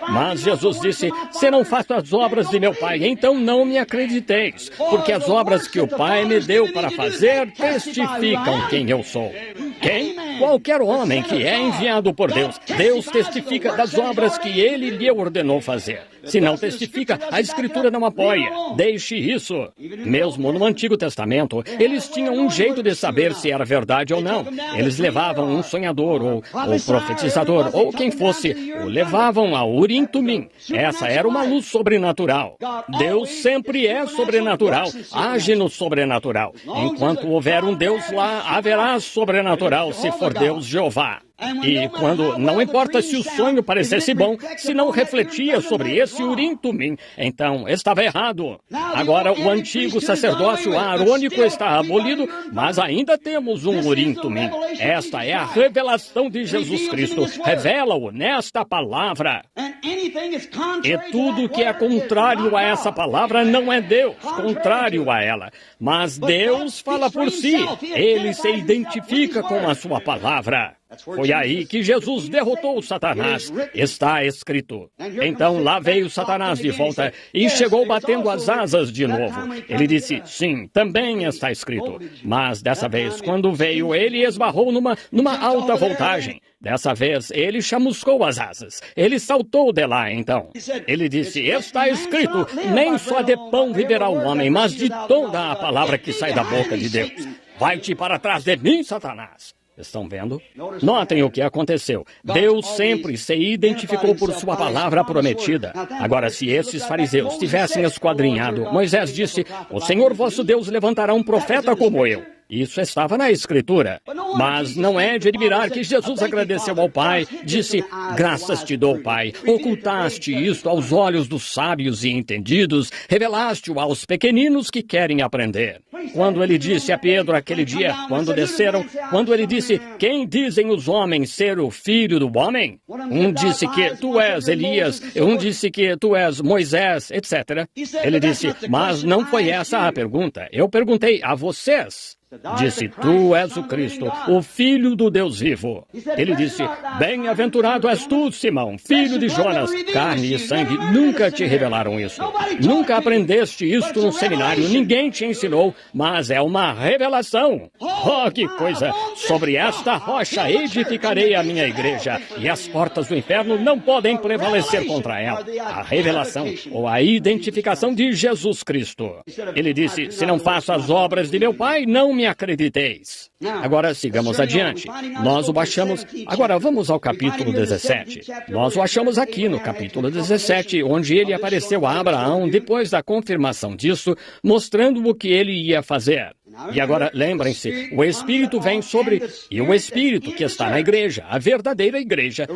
Mas Jesus disse, se não faço as obras de meu Pai, então não me acrediteis, porque as obras que o Pai me deu para fazer testificam quem eu sou. Quem? Qualquer homem que é enviado por Deus. Deus testifica das obras que Ele lhe ordenou fazer. Se não testifica, a Escritura não apoia. Deixe isso. Mesmo no Antigo Testamento, eles tinham um jeito de saber se era verdade ou não. Eles levavam um sonhador, ou profetizador, ou quem fosse, o levavam a Urim Tumim. Essa era uma luz sobrenatural. Deus sempre é sobrenatural, age no sobrenatural. Enquanto houver um Deus lá, haverá sobrenatural, se for Deus Jeová. E quando, não importa se o sonho parecesse bom, se não refletia sobre esse Urim Tumim, então estava errado. Agora o antigo sacerdócio aarônico está abolido, mas ainda temos um Urim Tumim. Esta é a revelação de Jesus Cristo. Revela-o nesta palavra. E tudo que é contrário a essa palavra não é Deus, contrário a ela. Mas Deus fala por si. Ele se identifica com a sua palavra. Foi aí que Jesus derrotou Satanás. Está escrito. Então lá veio Satanás de volta e chegou batendo as asas de novo. Ele disse, sim, também está escrito. Mas dessa vez, quando veio, ele esbarrou numa alta voltagem. Dessa vez, ele chamuscou as asas. Ele saltou de lá, então. Ele disse, está escrito, nem só de pão viverá o homem, mas de toda a palavra que sai da boca de Deus. Vai-te para trás de mim, Satanás. Estão vendo? Notem o que aconteceu. Deus sempre se identificou por sua palavra prometida. Agora, se esses fariseus tivessem esquadrinhado, Moisés disse, o Senhor vosso Deus levantará um profeta como eu. Isso estava na Escritura. Mas não é de admirar que Jesus agradeceu ao Pai, disse, graças te dou, Pai. Ocultaste isto aos olhos dos sábios e entendidos, revelaste-o aos pequeninos que querem aprender. Quando ele disse a Pedro aquele dia, quando desceram, quando ele disse, quem dizem os homens ser o Filho do Homem? Um disse que tu és Elias, um disse que tu és Moisés, etc. Ele disse, mas não foi essa a pergunta. Eu perguntei a vocês. Disse, tu és o Cristo, o Filho do Deus vivo. Ele disse, bem-aventurado és tu, Simão, filho de Jonas. Carne e sangue nunca te revelaram isso. Nunca aprendeste isto no seminário, ninguém te ensinou, mas é uma revelação. Oh, que coisa! Sobre esta rocha edificarei a minha igreja, e as portas do inferno não podem prevalecer contra ela. A revelação, ou a identificação de Jesus Cristo. Ele disse, se não faço as obras de meu Pai, não me acrediteis. Agora sigamos adiante. Nós o achamos. Agora vamos ao capítulo 17. Nós o achamos aqui no capítulo 17, onde ele apareceu a Abraão depois da confirmação disso, mostrando o que ele ia fazer. E agora, lembrem-se, o Espírito vem sobre... E o Espírito que está na igreja, a verdadeira igreja,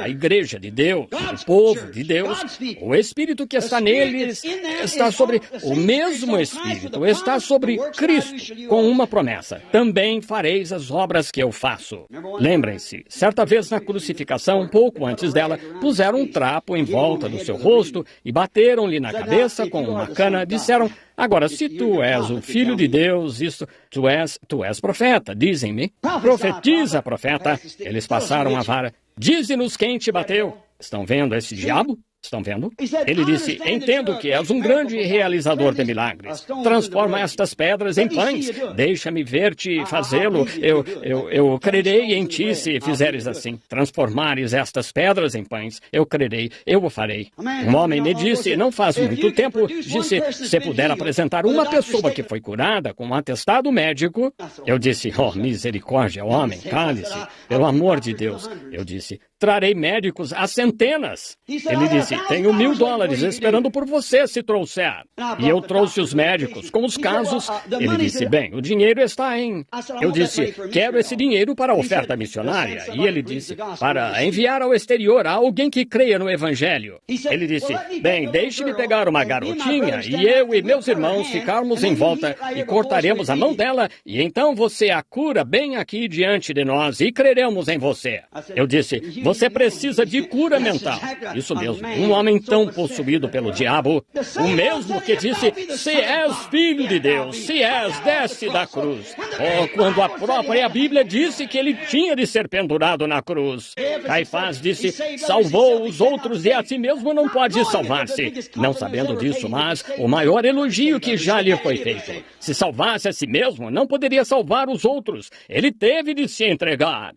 a igreja de Deus, o povo de Deus, o Espírito que está neles está sobre... O mesmo Espírito está sobre Cristo, com uma promessa. Também fareis as obras que eu faço. Lembrem-se, certa vez na crucificação, pouco antes dela, puseram um trapo em volta do seu rosto e bateram-lhe na cabeça com uma cana, disseram... Agora, se tu és o Filho de Deus, tu és profeta, dizem-me. Profetiza, profeta. Eles passaram a vara. Dize-nos quem te bateu. Estão vendo esse diabo? Estão vendo? Ele disse, entendo que és um grande realizador de milagres. Transforma estas pedras em pães. Deixa-me ver-te fazê-lo. Eu crerei em ti se fizeres assim. Transformares estas pedras em pães. Eu crerei, eu o farei. Um homem me disse, não faz muito tempo, disse, se puder apresentar uma pessoa que foi curada com um atestado médico. Eu disse, oh, misericórdia, homem, cale-se. Pelo amor de Deus. Eu disse, trarei médicos a centenas. Ele disse, tenho $1.000 esperando por você se trouxer. E eu trouxe os médicos com os casos. Ele disse, bem, o dinheiro está em... Eu disse, quero esse dinheiro para a oferta missionária. E ele disse, para enviar ao exterior a alguém que creia no Evangelho. Ele disse, bem, deixe-me pegar uma garotinha e eu e meus irmãos ficarmos em volta e cortaremos a mão dela e então você a cura bem aqui diante de nós e creremos em você. Eu disse, você precisa de cura mental. Isso mesmo, um homem tão possuído pelo diabo, o mesmo que disse, se és filho de Deus, se és, desce da cruz. Oh, quando a própria Bíblia disse que ele tinha de ser pendurado na cruz. Caifás disse, salvou os outros e a si mesmo não pode salvar-se. Não sabendo disso, mas o maior elogio que já lhe foi feito. Se salvasse a si mesmo, não poderia salvar os outros. Ele teve de se entregar.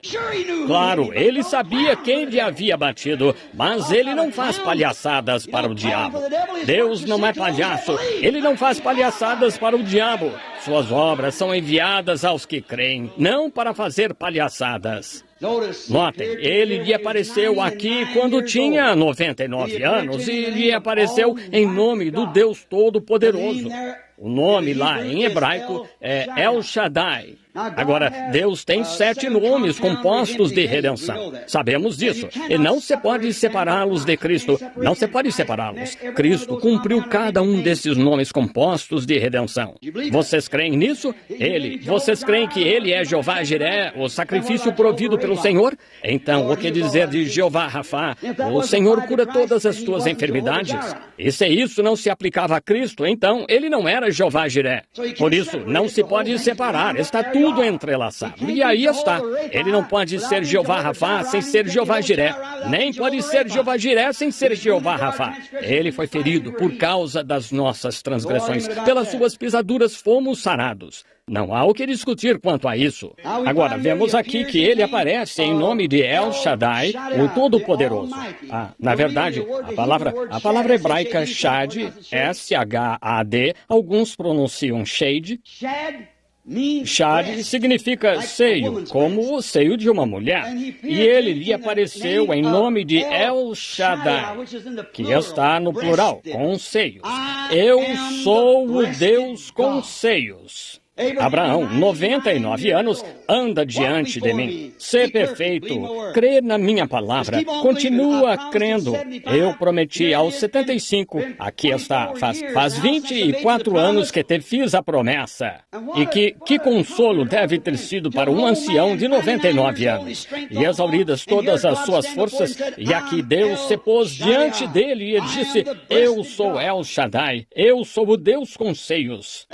Claro, ele sabia quem lhe havia batido, mas ele não faz palhaçadas para o diabo. Deus não é palhaço, ele não faz palhaçadas para o diabo. Suas obras são enviadas aos que creem, não para fazer palhaçadas. Notem, ele lhe apareceu aqui quando tinha 99 anos e lhe apareceu em nome do Deus Todo-Poderoso. O nome lá em hebraico é El Shaddai. Agora, Deus tem 7 nomes compostos de redenção. Sabemos disso. E não se pode separá-los de Cristo. Não se pode separá-los. Cristo cumpriu cada um desses nomes compostos de redenção. Vocês creem nisso? Vocês creem que ele é Jeová Jiré, o sacrifício provido pelo Senhor? Então, o que dizer de Jeová Rafá? O Senhor cura todas as tuas enfermidades. E se isso não se aplicava a Cristo, então ele não era Jeová Jiré. Por isso, não se pode separar. Está tudo entrelaçado. E aí está. Ele não pode ser Jeová Rafá sem ser Jeová Jiré. Nem pode ser Jeová Jiré sem ser Jeová Rafá. Ele foi ferido por causa das nossas transgressões. Pelas suas pisaduras fomos sarados. Não há o que discutir quanto a isso. Agora, vemos aqui que ele aparece em nome de El Shaddai, o Todo-Poderoso. Na verdade, a palavra hebraica Shad, S-H-A-D, alguns pronunciam Shade. Shad significa seio, como o seio de uma mulher. E ele lhe apareceu em nome de El Shaddai, que está no plural, com seios. Eu sou o Deus com seios. Abraão, 99 anos, anda diante de mim. Ser perfeito, crer na minha palavra, continua crendo. Eu prometi aos 75, aqui está, faz 24 anos que te fiz a promessa. E que consolo deve ter sido para um ancião de 99 anos. E exauridas todas as suas forças, e aqui Deus se pôs diante dele e disse, eu sou El Shaddai, eu sou o Deus com seios.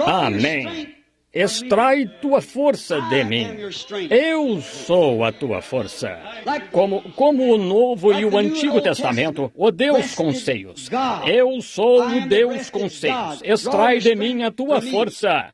Amém. Extrai tua força de mim. Eu sou a tua força. Como o Novo e o Antigo Testamento, o Deus com seios. Eu sou o Deus com seios. Extrai de mim a tua força.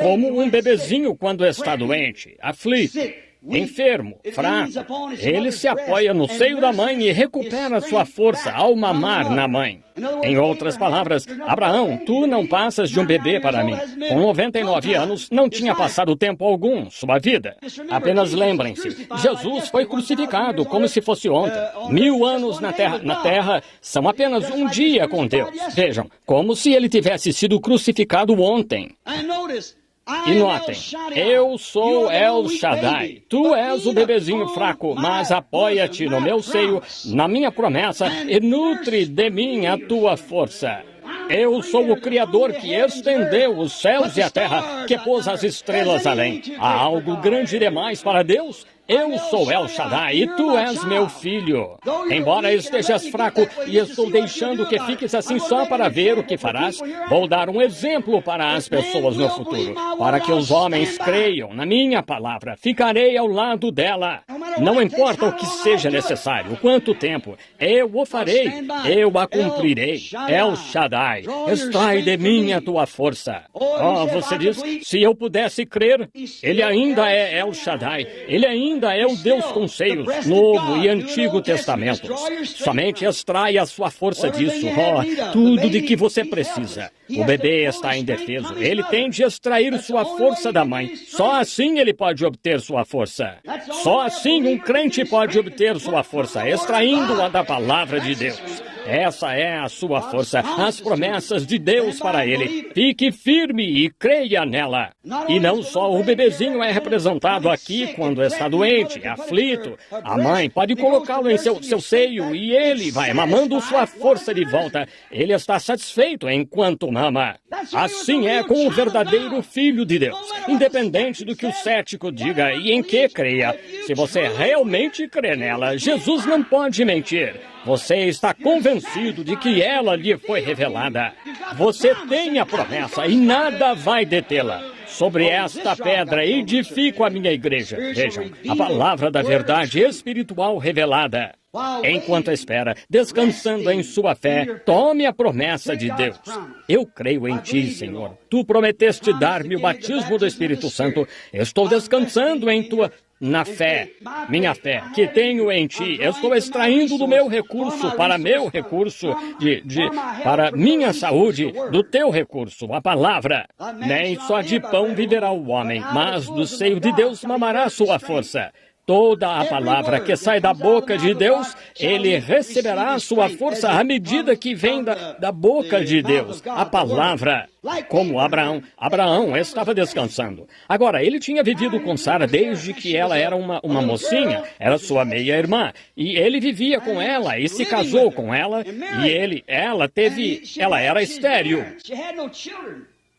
Como um bebezinho quando está doente, aflito, enfermo, fraco, ele se apoia no seio da mãe e recupera sua força ao mamar na mãe. Em outras palavras, Abraão, tu não passas de um bebê para mim. Com 99 anos, não tinha passado tempo algum sua vida. Apenas lembrem-se, Jesus foi crucificado como se fosse ontem. 1000 anos na terra são apenas um dia com Deus. Vejam, como se ele tivesse sido crucificado ontem. E notem, eu sou El Shaddai. Tu és o bebezinho fraco, mas apoia-te no meu seio, na minha promessa, e nutre de mim a tua força. Eu sou o Criador que estendeu os céus e a terra, que pôs as estrelas além. Há algo grande demais para Deus? Eu sou El Shaddai e tu és meu filho. Embora estejas fraco e estou deixando que fiques assim só para ver o que farás, vou dar um exemplo para as pessoas no futuro, para que os homens creiam na minha palavra. Ficarei ao lado dela. Não importa o que seja necessário, quanto tempo, eu o farei, eu a cumprirei. El Shaddai, extrai de mim a tua força. Oh, você diz, se eu pudesse crer, ele ainda é El Shaddai, ele ainda é o Deus com seios, Novo e Antigo Testamentos. Somente extrai a sua força disso. Oh, tudo de que você precisa. O bebê está indefeso. Ele tem de extrair sua força da mãe. Só assim ele pode obter sua força. Só assim um crente pode obter sua força, extraindo-a da palavra de Deus. Essa é a sua força, as promessas de Deus para ele. Fique firme e creia nela. E não só o bebezinho é representado aqui quando está doente, aflito. A mãe pode colocá-lo em seu seio e ele vai mamando sua força de volta. Ele está satisfeito enquanto mama. Assim é com o verdadeiro Filho de Deus. Independente do que o cético diga e em que creia, se você realmente crê nela, Jesus não pode mentir. Você está convencido de que ela lhe foi revelada. Você tem a promessa e nada vai detê-la. Sobre esta pedra edifico a minha igreja. Vejam, a palavra da verdade espiritual revelada. Enquanto espera, descansando em sua fé, tome a promessa de Deus. Eu creio em ti, Senhor. Tu prometeste dar-me o batismo do Espírito Santo. Estou descansando na fé, minha fé, que tenho em ti. Eu estou extraindo do meu recurso para meu recurso, para minha saúde, do teu recurso, a palavra. Nem só de pão viverá o homem, mas do seio de Deus mamará sua força. Toda a palavra que sai da boca de Deus, ele receberá sua força à medida que vem da boca de Deus. A palavra, como Abraão estava descansando. Agora, ele tinha vivido com Sara desde que ela era uma mocinha, era sua meia-irmã. E ele vivia com ela e se casou com ela. E ela era estéril.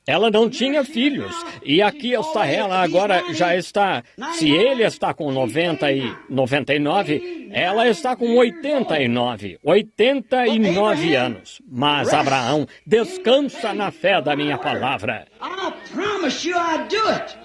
Ela não tinha filhos, e aqui está ela, agora já está, se ele está com 90 e 99, ela está com 89 anos. Mas Abraão descansa na fé da minha palavra.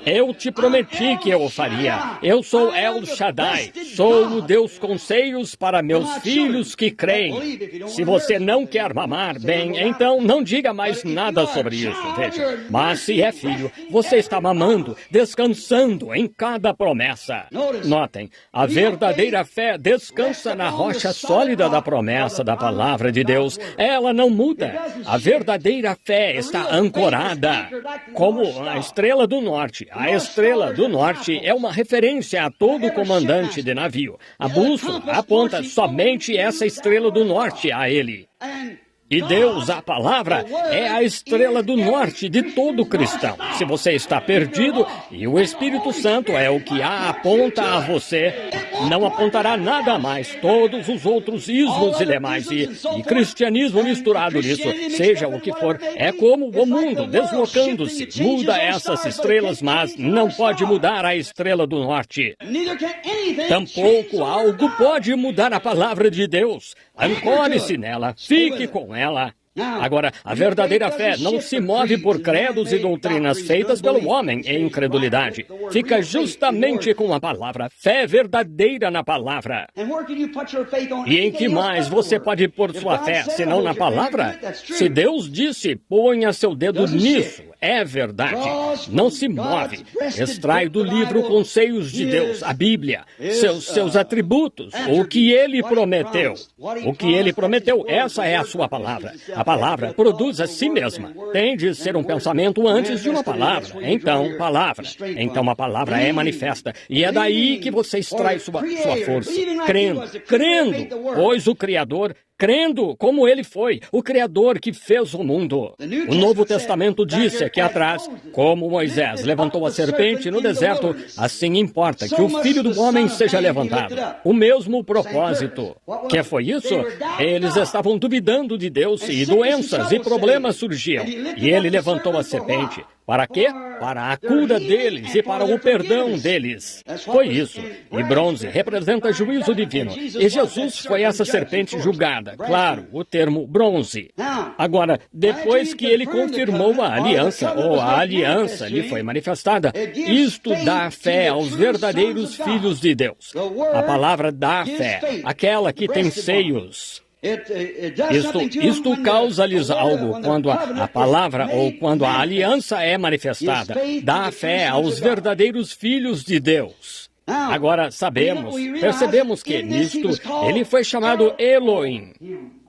Eu te prometi que eu o faria. Eu sou El Shaddai, sou o Deus com seios para meus filhos que creem. Se você não quer mamar, bem, então não diga mais nada sobre isso, veja. Mas se é filho, você está mamando, descansando em cada promessa. Notem, a verdadeira fé descansa na rocha sólida da promessa da palavra de Deus. Ela não muda. A verdadeira fé está ancorada, como a estrela do norte. A estrela do norte é uma referência a todo comandante de navio. A bússola aponta somente essa estrela do norte a ele. E Deus, a palavra, é a estrela do norte de todo cristão. Se você está perdido e o Espírito Santo é o que a aponta a você, não apontará nada mais. Todos os outros ismos e demais, e cristianismo misturado nisso, seja o que for, é como o mundo deslocando-se. Muda essas estrelas, mas não pode mudar a estrela do norte. Tampouco algo pode mudar a palavra de Deus. Ancore-se nela, fique com ela. Agora, a verdadeira fé não se move por credos e doutrinas feitas pelo homem em incredulidade. Fica justamente com a palavra, fé verdadeira na palavra. E em que mais você pode pôr sua fé, senão na palavra? Se Deus disse, ponha seu dedo nisso, é verdade. Não se move. Extrai do livro Conselhos de Deus, a Bíblia, seus atributos, o que Ele prometeu. O que Ele prometeu, essa é a sua palavra. A palavra produz a si mesma. Tem de ser um pensamento antes de uma palavra. Então, palavra. Então, a palavra é manifesta. E é daí que você extrai sua força. Crendo, pois o Criador, crendo como Ele foi, o Criador que fez o mundo. O Novo Testamento disse aqui atrás, como Moisés levantou a serpente no deserto, assim importa que o Filho do Homem seja levantado. O mesmo propósito. Que foi isso? Eles estavam duvidando de Deus e doenças e problemas surgiam. E Ele levantou a serpente. Para quê? Para a cura deles e para o perdão deles. Foi isso. E bronze representa juízo divino. E Jesus foi essa serpente julgada. Claro, o termo bronze. Agora, depois que ele confirmou a aliança, ou a aliança lhe foi manifestada, isto dá fé aos verdadeiros filhos de Deus. A palavra dá fé, aquela que tem seios. Isto causa-lhes algo quando a palavra ou quando a aliança é manifestada. Dá fé aos verdadeiros filhos de Deus. Agora percebemos que nisto ele foi chamado Elohim.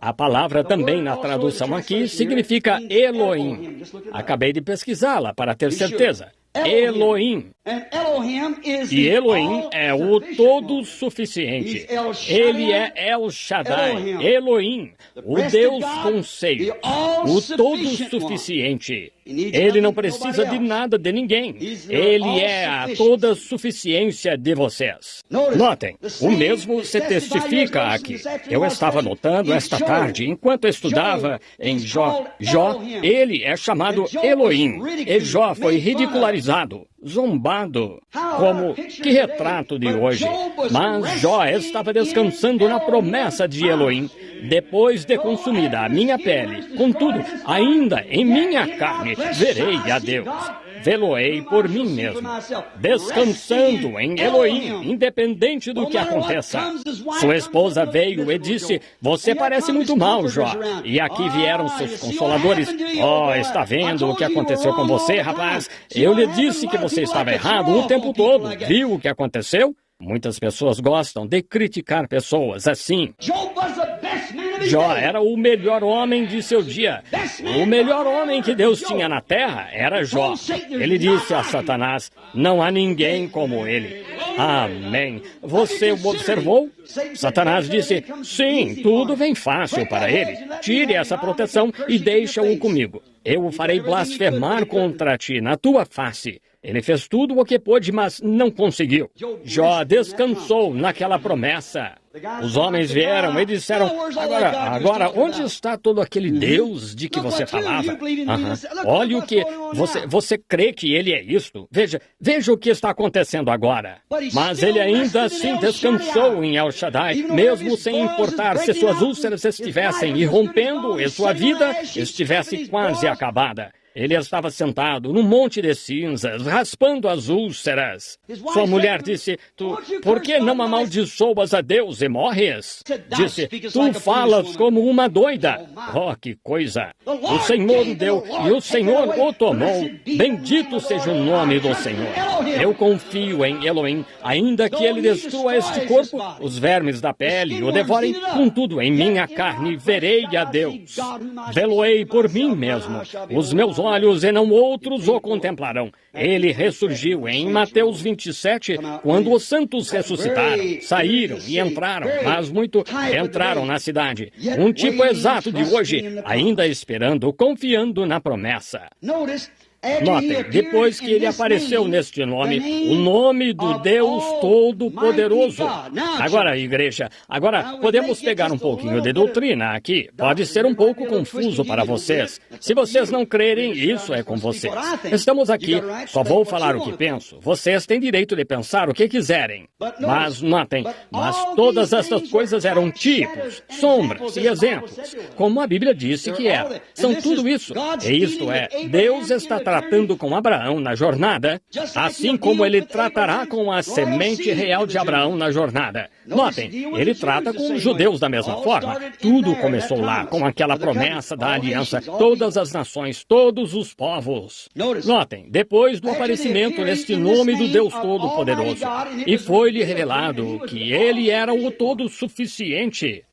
A palavra também na tradução aqui significa Elohim. Acabei de pesquisá-la para ter certeza. Elohim. E Elohim é o todo-suficiente. Ele é El Shaddai, Elohim, o Deus com seio, o todo-suficiente. Ele não precisa de nada de ninguém. Ele é a toda suficiência de vocês. Notem, o mesmo se testifica aqui. Eu estava notando esta tarde, enquanto estudava em Jó, ele é chamado Elohim. E Jó foi ridicularizado, zombado, como que retrato de hoje. Mas Jó estava descansando na promessa de Elohim. Depois de consumida a minha pele, contudo, ainda em minha carne, verei a Deus. Vê-lo-ei por mim mesmo, descansando em Elohim, independente do que aconteça. Sua esposa veio e disse, você parece muito mal, Jó. E aqui vieram seus consoladores. Oh, está vendo o que aconteceu com você, rapaz? Eu lhe disse que você estava errado o tempo todo. Viu o que aconteceu? Muitas pessoas gostam de criticar pessoas assim. Jó era o melhor homem de seu dia. O melhor homem que Deus tinha na terra era Jó. Ele disse a Satanás, não há ninguém como ele. Amém. Você o observou? Satanás disse, sim, tudo vem fácil para ele. Tire essa proteção e deixa-o comigo. Eu o farei blasfemar contra ti na tua face. Ele fez tudo o que pôde, mas não conseguiu. Jó descansou naquela promessa. Os homens vieram e disseram, agora onde está todo aquele Deus de que você falava? Olha o que... Você crê que ele é isto? Veja o que está acontecendo agora. Mas ele ainda assim descansou em El Shaddai, mesmo sem importar se suas úlceras estivessem irrompendo e sua vida estivesse quase acabada. Ele estava sentado num monte de cinzas, raspando as úlceras. Sua mulher disse, por que não amaldiçoas a Deus e morres? Disse, tu falas como uma doida. Oh, que coisa! O Senhor o deu e o Senhor o tomou. Bendito seja o nome do Senhor. Eu confio em Elohim, ainda que ele destrua este corpo, os vermes da pele o devorem, contudo em minha carne verei a Deus. Vê-lo-ei por mim mesmo. Os meus olhos e não outros o contemplarão. Ele ressurgiu em Mateus 27, quando os santos ressuscitaram, saíram e entraram, mas muito entraram na cidade. Um tipo exato de hoje, ainda esperando, confiando na promessa. Notem, depois que ele apareceu neste nome, o nome do Deus Todo-Poderoso. Agora, igreja, podemos pegar um pouquinho de doutrina aqui. Pode ser um pouco confuso para vocês. Se vocês não crerem, isso é com vocês. Estamos aqui, só vou falar o que penso. Vocês têm direito de pensar o que quiserem. Mas notem, todas estas coisas eram tipos, sombras e exemplos, como a Bíblia disse que era. São tudo isso. E isto é, Deus está tratando com Abraão na jornada, assim como ele tratará com a semente real de Abraão na jornada. Notem, ele trata com os judeus da mesma forma. Tudo começou lá, com aquela promessa da aliança, todas as nações, todos os povos. Notem, depois do aparecimento neste nome do Deus Todo-Poderoso, e foi-lhe revelado que ele era o todo-suficiente.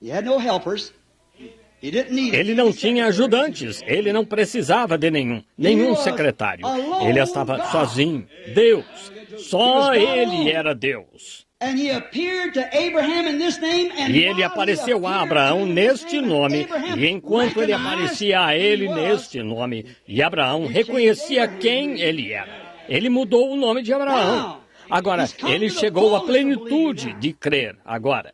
Ele não tinha ajudantes, ele não precisava de nenhum secretário. Ele estava sozinho, Deus. Só ele era Deus. E ele apareceu a Abraão neste nome, e enquanto ele aparecia a ele neste nome, e Abraão reconhecia quem ele era, ele mudou o nome de Abraão. Agora, ele chegou à plenitude de crer. Agora,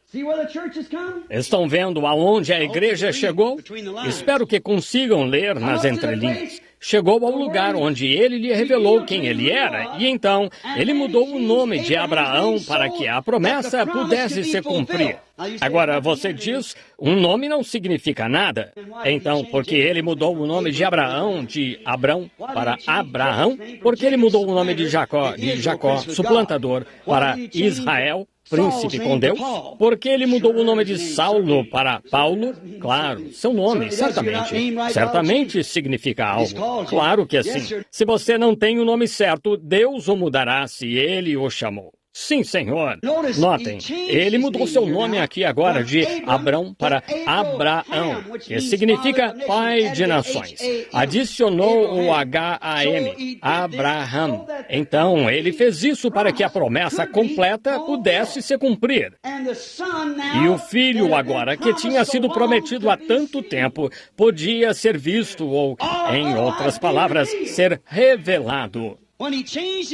estão vendo aonde a igreja chegou? Espero que consigam ler nas entrelinhas. Chegou ao lugar onde ele lhe revelou quem ele era, e então ele mudou o nome de Abraão para que a promessa pudesse se cumprir. Agora, você diz, um nome não significa nada. Então, porque ele mudou o nome de Abraão para Abraão? Porque ele mudou o nome de Jacó, suplantador, para Israel, príncipe com Deus? Porque ele mudou o nome de Saulo para Paulo? Claro, seu nome, certamente significa algo. Claro que sim. Se você não tem o nome certo, Deus o mudará se ele o chamou. Sim, Senhor. Notem, ele mudou seu nome aqui agora de Abrão para Abraão, que significa pai de nações. Adicionou o H-A-M, Abraham. Então, ele fez isso para que a promessa completa pudesse se cumprir. E o filho agora, que tinha sido prometido há tanto tempo, podia ser visto ou, em outras palavras, ser revelado.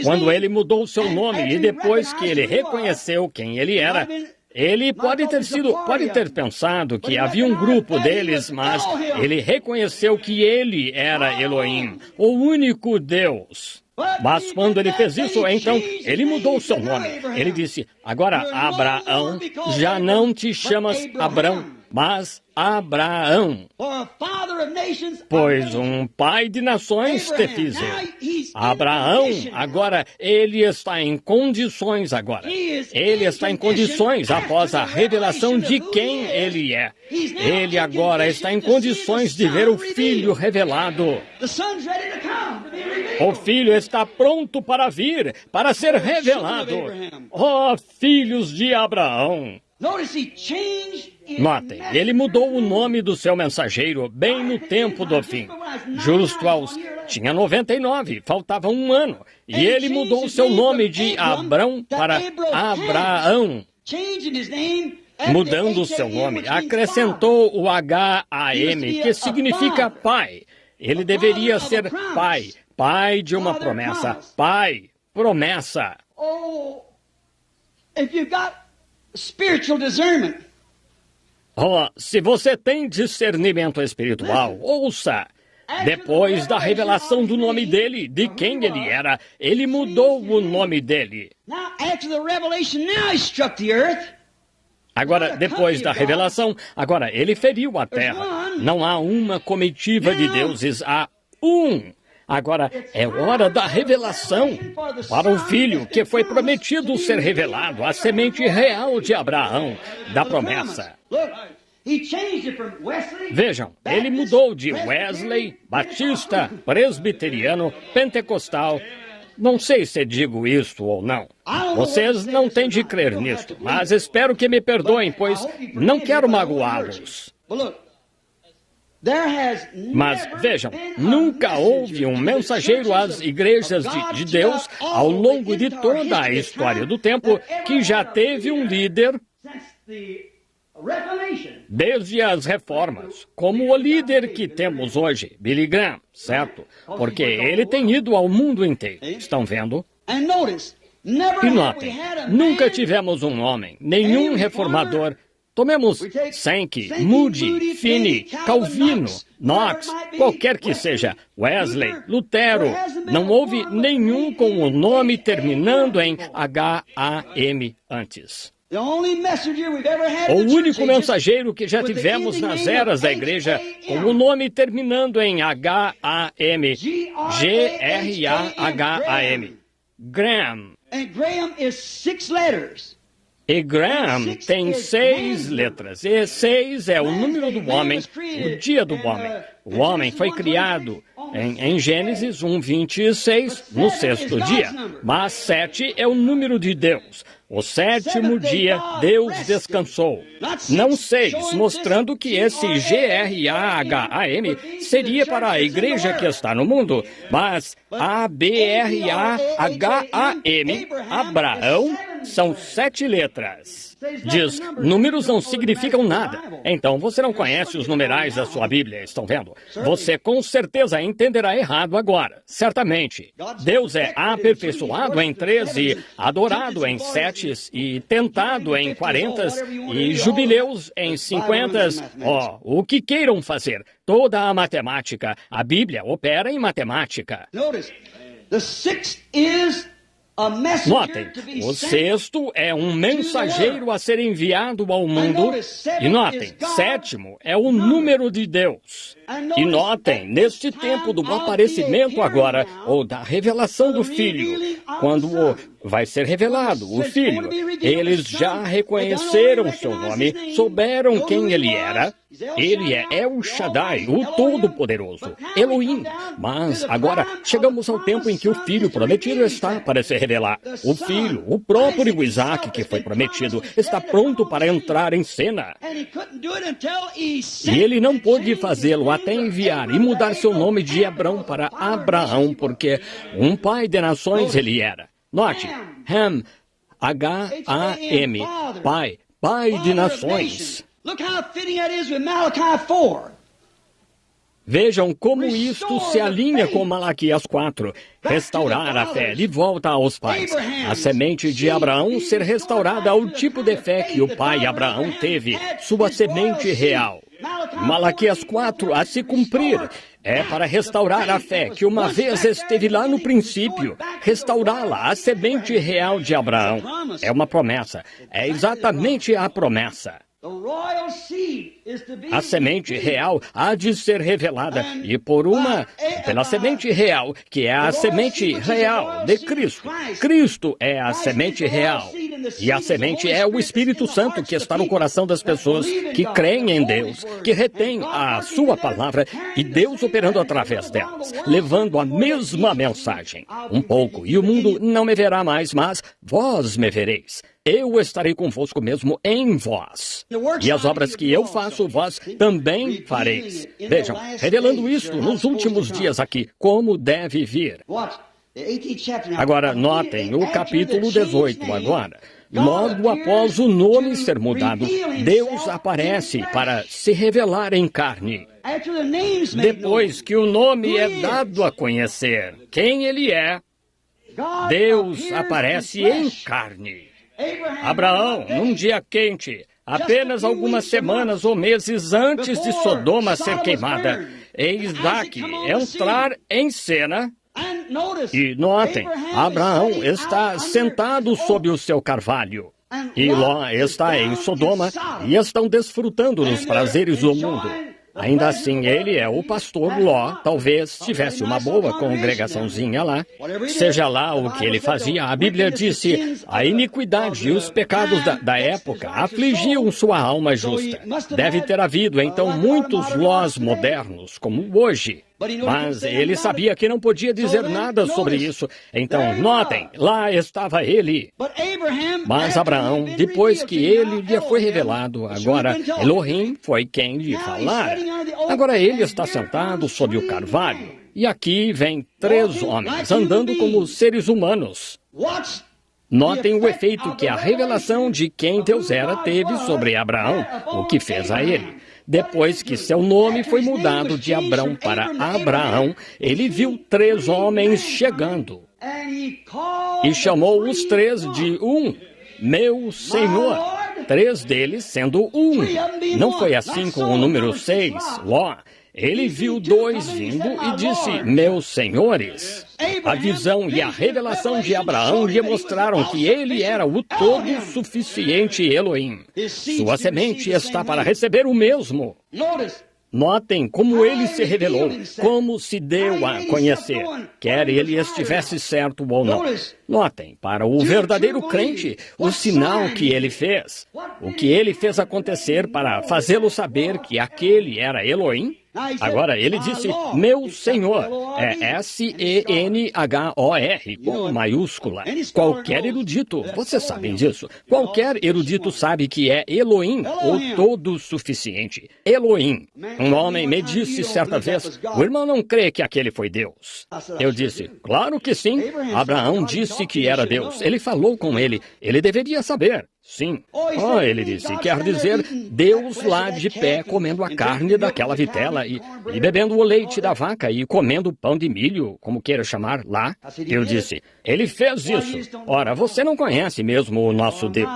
Quando ele mudou seu nome e depois que ele reconheceu quem ele era, ele pode ter pensado que havia um grupo deles, mas ele reconheceu que ele era Elohim, o único Deus. Mas quando ele fez isso, então, ele mudou seu nome. Ele disse, agora, Abraão, já não te chamas Abrão, mas Abraão, pois um pai de nações te fiz eu. Abraão, agora, ele está em condições Ele está em condições após a revelação de quem ele é. Ele agora está em condições de ver o Filho revelado. O Filho está pronto para vir, para ser revelado. Ó, filhos de Abraão! Notem, ele mudou o nome do seu mensageiro bem no tempo do fim. Justo tinha 99, faltava um ano. E ele mudou seu nome de Abrão para Abraão. Mudando seu nome, acrescentou o H-A-M, que significa pai. Ele deveria ser pai de uma promessa. Pai, promessa. Se você tem discernimento espiritual, ouça. Depois da revelação do nome dele, de quem ele era, ele mudou o nome dele. Agora, depois da revelação, ele feriu a terra. Não há uma comitiva de deuses, há um. Agora é hora da revelação para o Filho que foi prometido ser revelado, a semente real de Abraão, da promessa. Vejam, ele mudou de Wesley, Batista, Presbiteriano, Pentecostal. Não sei se digo isto ou não. Vocês não têm de crer nisto, mas espero que me perdoem, pois não quero magoá-los. Mas vejam, nunca houve um mensageiro às igrejas de Deus ao longo de toda a história do tempo que já teve um líder desde as reformas, como o líder que temos hoje, Billy Graham, certo? Porque ele tem ido ao mundo inteiro, estão vendo? E notem, nunca tivemos um homem, nenhum reformador. Tomemos Sankey, Moody, Finney, Calvino, Knox, qualquer que seja, Wesley, Lutero. Não houve nenhum com o nome terminando em H-A-M antes. O único mensageiro que já tivemos nas eras da igreja com o nome terminando em H-A-M, G-R-A-H-A-M, Graham. E Graham tem 6 letras, e 6 é o número do homem, o dia do homem. O homem foi criado em Gênesis 1:26, no 6º dia, mas 7 é o número de Deus. O 7º dia, Deus descansou. Não 6, mostrando que esse G-R-A-H-A-M seria para a igreja que está no mundo, mas A-B-R-A-H-A-M, Abraão, são 7 letras. Diz, números não significam nada. Então você não conhece os numerais da sua Bíblia, estão vendo? Você com certeza entenderá errado agora, certamente. Deus é aperfeiçoado em 13, adorado em 7 e tentado em 40 e jubileus em 50. O que queiram fazer. Toda a matemática, a Bíblia opera em matemática. Notem, o 6º é um mensageiro a ser enviado ao mundo. E notem, 7º é o número de Deus. E notem, neste tempo do aparecimento agora, ou da revelação do Filho, quando vai ser revelado o Filho, eles já reconheceram seu nome, souberam quem ele era. Ele é El Shaddai, o Todo-Poderoso, Elohim. Mas agora chegamos ao tempo em que o Filho prometido está para se revelar. O Filho, o próprio Isaac que foi prometido, está pronto para entrar em cena. E ele não pôde fazê-lo até enviar e mudar seu nome de Hebrão para Abraão, porque um pai de nações ele era. Note, Ham, H-A-M, pai de nações. Vejam como isto se alinha com Malaquias 4. Restaurar a fé de volta aos pais. A semente de Abraão ser restaurada ao tipo de fé que o pai Abraão teve, sua semente real. Malaquias 4 a se cumprir. É para restaurar a fé que uma vez esteve lá no princípio, restaurá-la, a semente real de Abraão. É uma promessa. É exatamente a promessa. A semente real há de ser revelada, e pela semente real, que é a semente real de Cristo. Cristo é a semente real. E a semente é o Espírito Santo que está no coração das pessoas que creem em Deus, que retêm a sua palavra e Deus operando através delas, levando a mesma mensagem. Um pouco, e o mundo não me verá mais, mas vós me vereis. Eu estarei convosco mesmo em vós. E as obras que eu faço, vós também fareis. Vejam, revelando isto nos últimos dias aqui, como deve vir. Agora, notem o capítulo 18 agora. Logo após o nome ser mudado, Deus aparece para se revelar em carne. Depois que o nome é dado a conhecer quem ele é, Deus aparece em carne. Abraão, num dia quente, apenas algumas semanas ou meses antes de Sodoma ser queimada, e Isaac entrar em cena. E notem, Abraão está sentado sob o seu carvalho. E Ló está em Sodoma e estão desfrutando dos prazeres do mundo. Ainda assim, ele é o pastor Ló, talvez tivesse uma boa congregaçãozinha lá. Seja lá o que ele fazia, a Bíblia disse, a iniquidade e os pecados da época afligiam sua alma justa. Deve ter havido, então, muitos Lós modernos, como hoje. Mas ele sabia que não podia dizer nada sobre isso. Então, notem, lá estava ele. Mas Abraão, depois que ele lhe foi revelado, agora Elohim foi quem lhe falara. Agora ele está sentado sob o carvalho. E aqui vem 3 homens andando como seres humanos. Notem o efeito que a revelação de quem Deus era teve sobre Abraão, o que fez a ele. Depois que seu nome foi mudado de Abrão para Abraão, ele viu 3 homens chegando. E chamou os 3 de meu Senhor. 3 deles sendo Não foi assim com o número 6, Ló. Ele viu 2 vindo e disse, meus senhores. A visão e a revelação de Abraão lhe mostraram que ele era o todo-suficiente Elohim. Sua semente está para receber o mesmo. Notem como ele se revelou, como se deu a conhecer, quer ele estivesse certo ou não. Notem, para o verdadeiro crente, o sinal que ele fez, o que ele fez acontecer para fazê-lo saber que aquele era Elohim. Agora, ele disse, meu Senhor, é S-E-N-H-O-R, com maiúscula. Qualquer erudito, vocês sabem disso, qualquer erudito sabe que é Elohim, o todo-suficiente. Elohim. Um homem me disse certa vez, o irmão não crê que aquele foi Deus. Eu disse, claro que sim. Abraão disse que era Deus. Ele falou com ele deveria saber. Sim. Ele disse, quer dizer, Deus lá de pé comendo a carne daquela vitela e bebendo o leite da vaca e comendo pão de milho, como queira chamar, lá. Eu disse, ele fez isso. Ora, você não conhece mesmo o nosso Deus.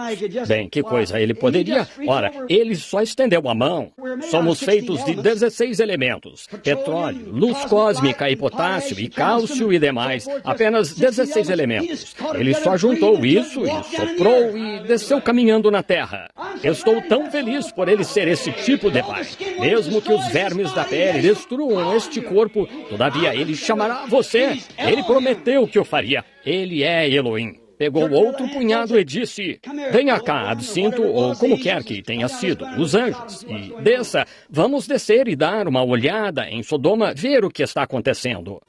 Bem, que coisa, ele poderia... Ora, ele só estendeu a mão. Somos feitos de 16 elementos. Petróleo, luz cósmica e potássio e cálcio e demais. Apenas 16 elementos. Ele só juntou isso e soprou e desceu caminhando na terra. Estou tão feliz por ele ser esse tipo de pai. Mesmo que os vermes da pele destruam este corpo, todavia ele chamará você. Ele prometeu que o faria. Ele é Elohim. Pegou outro punhado e disse, venha cá, absinto, ou como quer que tenha sido, os anjos, e desça, vamos descer e dar uma olhada em Sodoma, ver o que está acontecendo.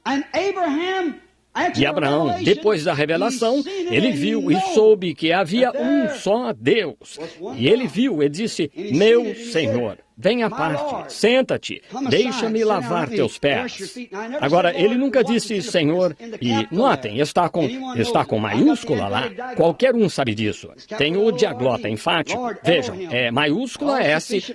E Abraão, depois da revelação, ele viu e soube que havia um só Deus. E ele viu e disse, meu Senhor, venha à parte, senta-te, deixa-me lavar teus pés. Agora, ele nunca disse Senhor, e notem, está com maiúscula lá. Qualquer um sabe disso. Tem o diaglota enfático. Vejam, é maiúscula S-E-N-H-O-R.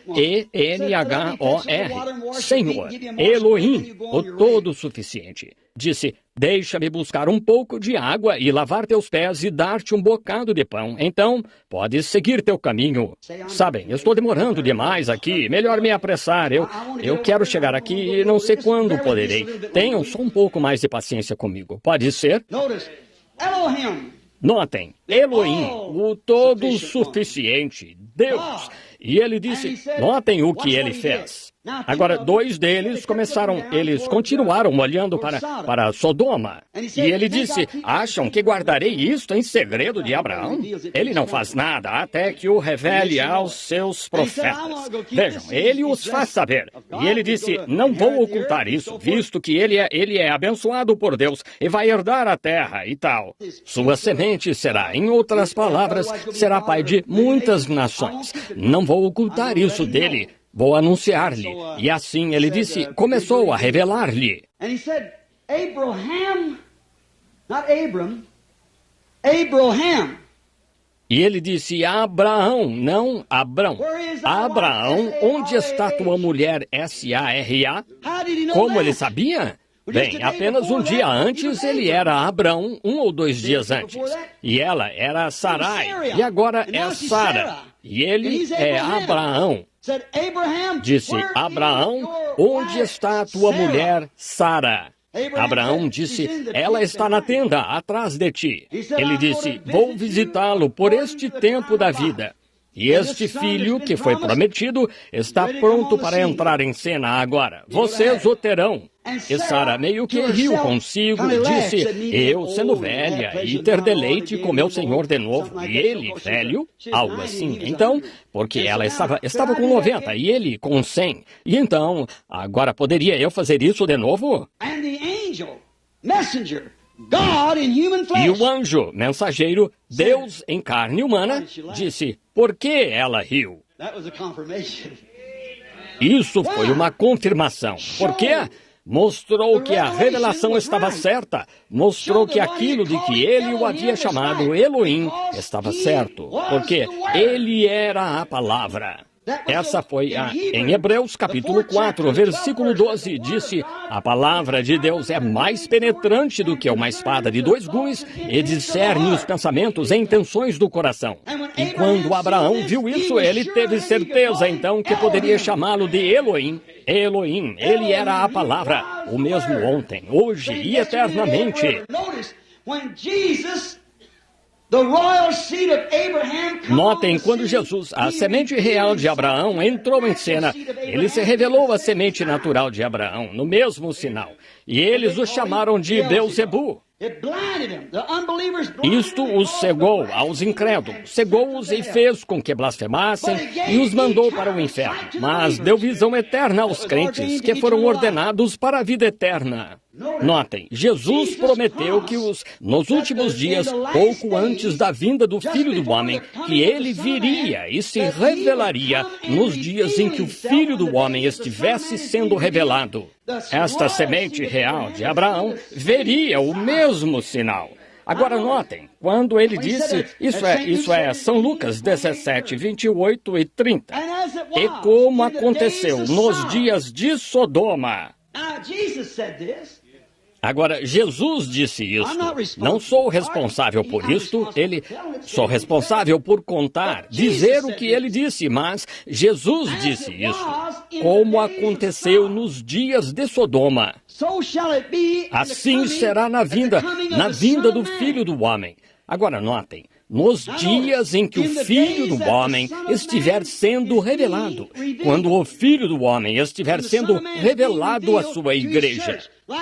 Senhor, Elohim, o todo-suficiente. Disse, deixa-me buscar um pouco de água e lavar teus pés e dar-te um bocado de pão. Então, podes seguir teu caminho. Sabem, eu estou demorando demais aqui. Melhor me apressar. Eu quero chegar aqui e não sei quando poderei. Tenham só um pouco mais de paciência comigo. Pode ser? Notem, Elohim, o todo-suficiente, Deus. E ele disse, notem o que ele fez. Agora, 2 deles eles continuaram olhando para Sodoma. E ele disse, acham que guardarei isto em segredo de Abraão? Ele não faz nada até que o revele aos seus profetas. Vejam, ele os faz saber. E ele disse, não vou ocultar isso, visto que ele é abençoado por Deus e vai herdar a terra e tal. Sua semente será, em outras palavras, será pai de muitas nações. Não vou ocultar isso dele. Vou anunciar-lhe. E assim ele disse, começou a revelar-lhe. E ele disse, Abraão, não Abrão. Abraão, onde está tua mulher S-A-R-A? Como ele sabia? Bem, apenas um dia antes ele era Abrão, 1 ou 2 dias antes. E ela era Sarai, e agora é Sara. E ele é Abraão. Disse, Abraão, onde está a tua mulher Sara? Abraão disse, ela está na tenda, atrás de ti. Ele disse, vou visitá-lo por este tempo da vida. E este filho que foi prometido está pronto para entrar em cena agora. Vocês o terão. E Sara meio que riu consigo e disse, eu sendo velha e ter deleite com meu senhor de novo, e ele velho, algo assim. Então, porque ela estava com 90 e ele com 100. E então, agora poderia eu fazer isso de novo? E o anjo, mensageiro, Deus em carne humana, disse, por que ela riu? Isso foi uma confirmação. Por quê? Mostrou que a revelação estava certa. Mostrou que aquilo de que ele o havia chamado Elohim estava certo. Porque ele era a palavra. Essa foi em Hebreus capítulo 4, versículo 12, disse, a palavra de Deus é mais penetrante do que uma espada de 2 gumes e discerne os pensamentos e intenções do coração. E quando Abraão viu isso, ele teve certeza então que poderia chamá-lo de Elohim. Elohim, ele era a palavra, o mesmo ontem, hoje e eternamente. Notem, quando Jesus, a semente real de Abraão, entrou em cena, ele se revelou a semente natural de Abraão, no mesmo sinal. E eles o chamaram de Beuzebu. Isto os cegou aos incrédulos, cegou-os e fez com que blasfemassem e os mandou para o inferno. Mas deu visão eterna aos crentes que foram ordenados para a vida eterna. Notem, Jesus prometeu que nos últimos dias, pouco antes da vinda do Filho do Homem, que ele viria e se revelaria nos dias em que o Filho do Homem estivesse sendo revelado. Esta semente real de Abraão veria o mesmo sinal. Agora notem, quando ele disse, isso é São Lucas 17, 28 e 30. E como aconteceu nos dias de Sodoma. Agora, Jesus disse isto. Não sou responsável por isto, sou responsável por contar, dizer o que ele disse, mas Jesus disse isso. Como aconteceu nos dias de Sodoma, assim será na vinda do Filho do Homem. Agora notem, nos dias em que o Filho do Homem estiver sendo revelado, quando o Filho do Homem estiver sendo revelado à sua igreja.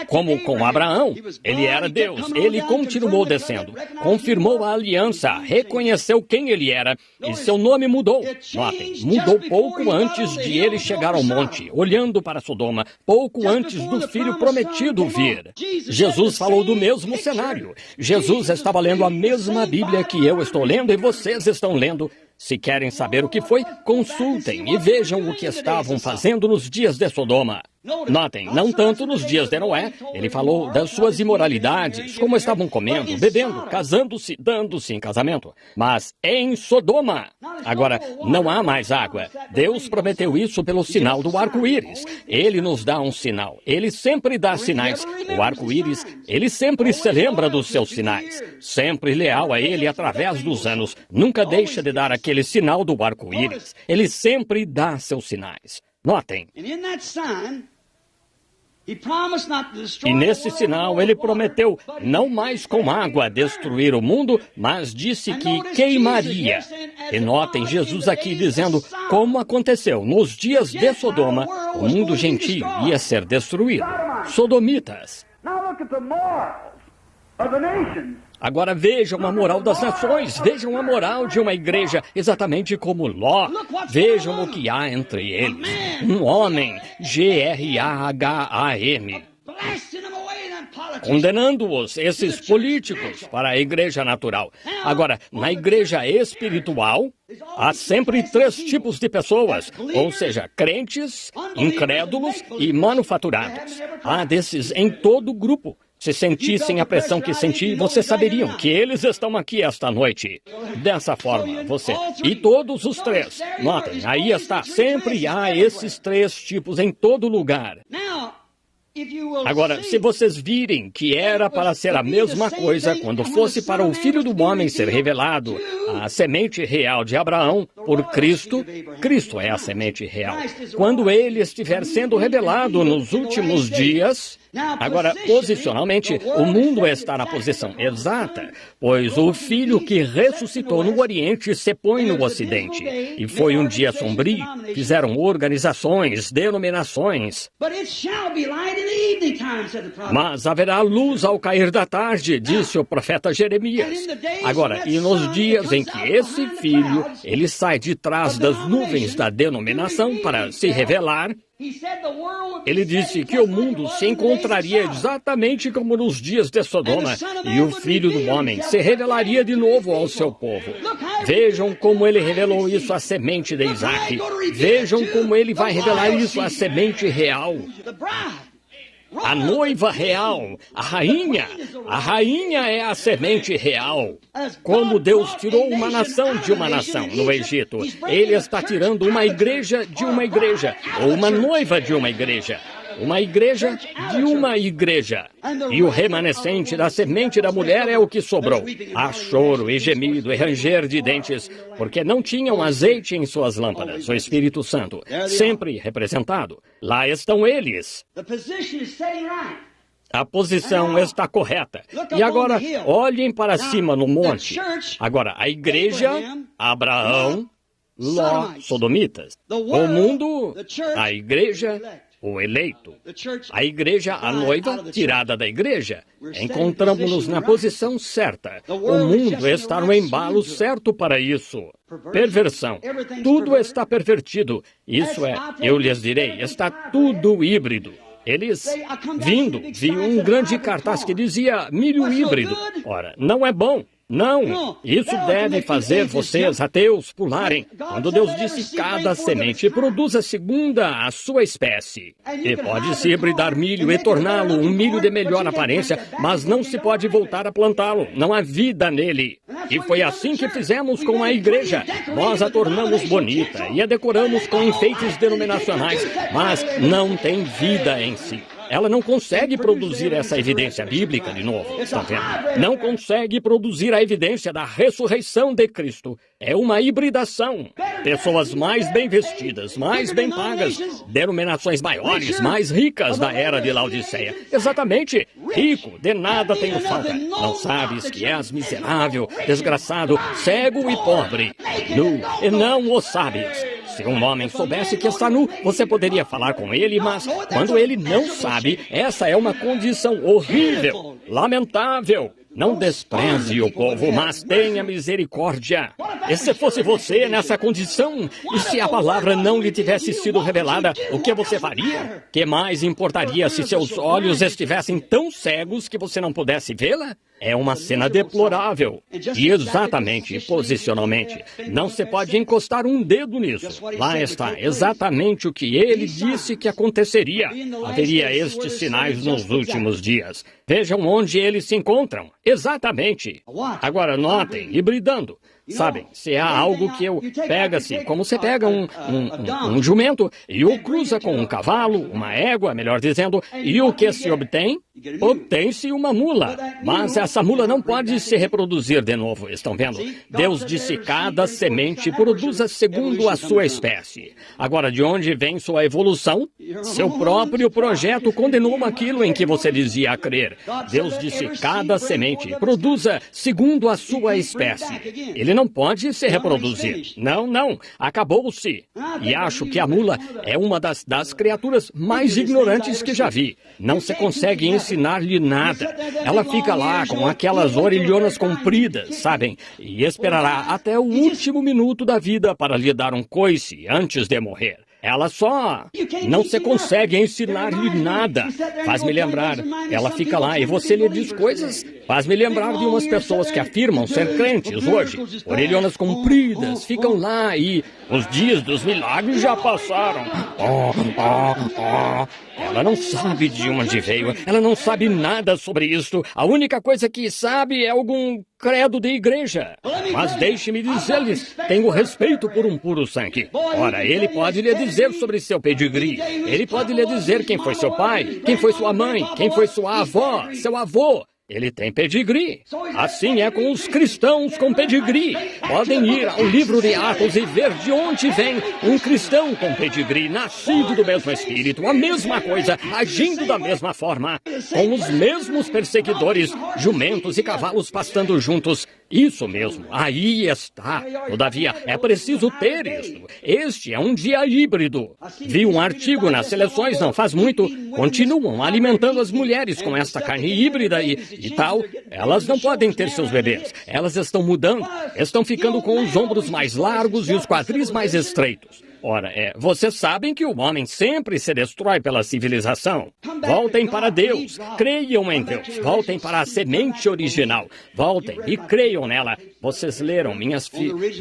Como com Abraão, ele era Deus, ele continuou descendo, confirmou a aliança, reconheceu quem ele era e seu nome mudou. Notem, mudou pouco antes de ele chegar ao monte, olhando para Sodoma, pouco antes do Filho prometido vir. Jesus falou do mesmo cenário. Jesus estava lendo a mesma Bíblia que eu estou lendo e vocês estão lendo. Se querem saber o que foi, consultem e vejam o que estavam fazendo nos dias de Sodoma. Notem, não tanto nos dias de Noé, ele falou das suas imoralidades, como estavam comendo, bebendo, casando-se, dando-se em casamento. Mas em Sodoma, agora, não há mais água. Deus prometeu isso pelo sinal do arco-íris. Ele nos dá um sinal. Ele sempre dá sinais. O arco-íris, ele sempre se lembra dos seus sinais. Sempre leal a ele através dos anos. Nunca deixa de dar aquele sinal do arco-íris. Ele sempre dá seus sinais. Notem. E nesse sinal ele prometeu não mais com água destruir o mundo, mas disse que queimaria. E notem Jesus aqui dizendo como aconteceu nos dias de Sodoma, o mundo gentio ia ser destruído. Sodomitas. Agora vejam a moral das nações, vejam a moral de uma igreja, exatamente como Ló. Vejam o que há entre eles. Um homem, G-R-A-H-A-M, condenando-os, esses políticos, para a igreja natural. Agora, na igreja espiritual, há sempre 3 tipos de pessoas, ou seja, crentes, incrédulos e manufaturados. Há desses em todo o grupo. Se sentissem a pressão que senti, vocês saberiam que eles estão aqui esta noite. Dessa forma, você e todos os 3. Notem, aí está, sempre há esses 3 tipos em todo lugar. Agora, se vocês virem que era para ser a mesma coisa quando fosse para o Filho do Homem ser revelado, a semente real de Abraão, por Cristo, Cristo é a semente real. Quando ele estiver sendo revelado nos últimos dias, agora, posicionalmente, o mundo está na posição exata, pois o Filho que ressuscitou no Oriente se põe no Ocidente. E foi um dia sombrio. Fizeram organizações, denominações. Mas haverá luz ao cair da tarde, disse o profeta Jeremias. Agora, e nos dias em que esse Filho, ele sai de trás das nuvens da denominação para se revelar, ele disse que o mundo se encontraria exatamente como nos dias de Sodoma, e o Filho do Homem se revelaria de novo ao seu povo. Vejam como ele revelou isso à semente de Isaac. Vejam como ele vai revelar isso à semente real. A noiva real, a rainha é a semente real. Como Deus tirou uma nação de uma nação no Egito, ele está tirando uma igreja de uma igreja, ou uma noiva de uma igreja de uma igreja. E o remanescente da semente da mulher é o que sobrou. Há choro e gemido e ranger de dentes, porque não tinham azeite em suas lâmpadas, o Espírito Santo, sempre representado. Lá estão eles. A posição está correta. E agora, olhem para cima no monte. Agora, a igreja, Abraão, Ló, sodomitas. O mundo, a igreja, o eleito. A igreja, a noiva, tirada da igreja. Encontramos-nos na posição certa. O mundo está no embalo certo para isso. Perversão. Tudo está pervertido. Isso é, eu lhes direi, está tudo híbrido. Eles, vi um grande cartaz que dizia milho híbrido. Ora, não é bom. Não, isso deve fazer vocês, ateus, pularem. Quando Deus disse cada semente produza segundo a sua espécie. E pode-se hibridar milho e torná-lo um milho de melhor aparência, mas não se pode voltar a plantá-lo. Não há vida nele. E foi assim que fizemos com a igreja. Nós a tornamos bonita e a decoramos com enfeites denominacionais, mas não tem vida em si. Ela não consegue produzir essa evidência bíblica de novo, está vendo? Não consegue produzir a evidência da ressurreição de Cristo. É uma hibridação. Pessoas mais bem vestidas, mais bem pagas, denominações maiores, mais ricas da era de Laodiceia. Exatamente. Rico, de nada tenho falta. Não sabes que és miserável, desgraçado, cego e pobre. Nu, e não o sabes. Se um homem soubesse que está nu, você poderia falar com ele, mas quando ele não sabe, essa é uma condição horrível, lamentável. Não despreze o povo, mas tenha misericórdia. E se fosse você nessa condição, e se a palavra não lhe tivesse sido revelada, o que você faria? Que mais importaria se seus olhos estivessem tão cegos que você não pudesse vê-la? É uma cena deplorável. E exatamente, posicionalmente, não se pode encostar um dedo nisso. Lá está exatamente o que ele disse que aconteceria. Haveria estes sinais nos últimos dias. Vejam onde eles se encontram. Exatamente. Agora notem, hibridando. Sabem, se há algo que pega-se, como você pega um jumento e o cruza com um cavalo, uma égua, melhor dizendo, e o que se obtém? Obtém-se uma mula. Mas essa mula não pode se reproduzir de novo, estão vendo? Deus disse cada semente produza segundo a sua espécie. Agora, de onde vem sua evolução? Seu próprio projeto condenou aquilo em que você dizia crer. Deus disse cada semente produza segundo a sua espécie. Ele não pode se reproduzir. Não. Acabou-se. E acho que a mula é uma das criaturas mais ignorantes que já vi. Não se consegue ensinar-lhe nada. Ela fica lá com aquelas orelhonas compridas, sabem? E esperará até o último minuto da vida para lhe dar um coice antes de morrer. Ela só não se consegue ensinar-lhe nada. Faz-me lembrar, ela fica lá e você lhe diz coisas. Faz-me lembrar de umas pessoas que afirmam ser crentes hoje. Orelhonas compridas, ficam lá e os dias dos milagres já passaram. Ela não sabe de onde veio, ela não sabe nada sobre isso. A única coisa que sabe é algum credo de igreja. Mas deixe-me dizer-lhes, tenho respeito por um puro sangue. Ora, ele pode lhe dizer sobre seu pedigree. Ele pode lhe dizer quem foi seu pai, quem foi sua mãe, quem foi sua avó, seu avô. Ele tem pedigree. Assim é com os cristãos com pedigree. Podem ir ao livro de Atos e ver de onde vem um cristão com pedigree, nascido do mesmo Espírito, a mesma coisa, agindo da mesma forma, com os mesmos perseguidores, jumentos e cavalos pastando juntos. Isso mesmo, aí está. Todavia, é preciso ter isto. Este é um dia híbrido. Vi um artigo nas seleções não faz muito. Continuam alimentando as mulheres com esta carne híbrida e tal. Elas não podem ter seus bebês. Elas estão mudando. Estão ficando com os ombros mais largos e os quadris mais estreitos. Ora, vocês sabem que o homem sempre se destrói pela civilização. Voltem para Deus, creiam em Deus, voltem para a semente original, voltem e creiam nela. Vocês leram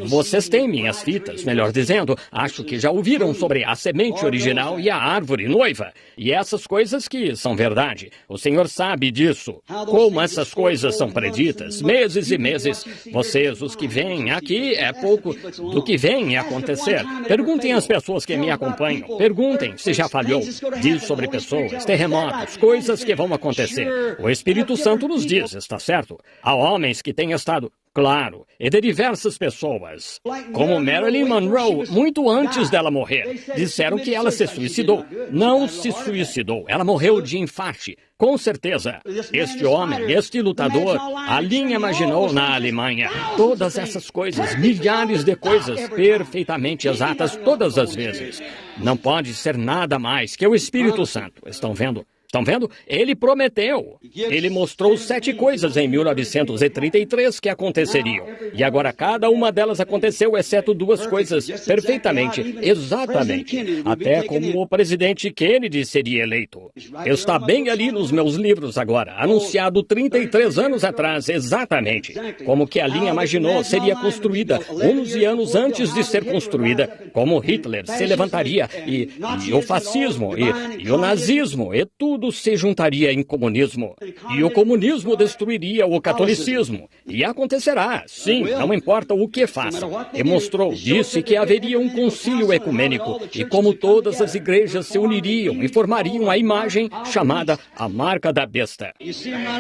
vocês têm minhas fitas, melhor dizendo, acho que já ouviram sobre a semente original e a árvore noiva. E essas coisas que são verdade. O Senhor sabe disso. Como essas coisas são preditas, meses e meses. Vocês, os que vêm aqui, é pouco do que vem a acontecer. Perguntem às pessoas que me acompanham. Perguntem se já falhou. Diz sobre pessoas, terremotos, coisas que vão acontecer. O Espírito Santo nos diz, está certo? Há homens que têm estado... Claro, e de diversas pessoas. Como Marilyn Monroe, muito antes dela morrer. Disseram que ela se suicidou. Não se suicidou, ela morreu de infarte. Com certeza. Este homem, este lutador, Aline imaginou na Alemanha. Todas essas coisas, milhares de coisas perfeitamente exatas todas as vezes. Não pode ser nada mais que o Espírito Santo. Estão vendo? Estão vendo? Ele prometeu. Ele mostrou 7 coisas em 1933 que aconteceriam. E agora cada uma delas aconteceu, exceto 2 coisas perfeitamente, exatamente. Até como o presidente Kennedy seria eleito. Está bem ali nos meus livros agora, anunciado 33 anos atrás, exatamente. Como que a linha imaginou seria construída 11 anos antes de ser construída. Como Hitler se levantaria e o fascismo e o nazismo e tudo se juntaria em comunismo. E o comunismo destruiria o catolicismo. E acontecerá, sim, não importa o que façam. E mostrou, disse que haveria um concílio ecumênico e como todas as igrejas se uniriam e formariam a imagem chamada a marca da besta.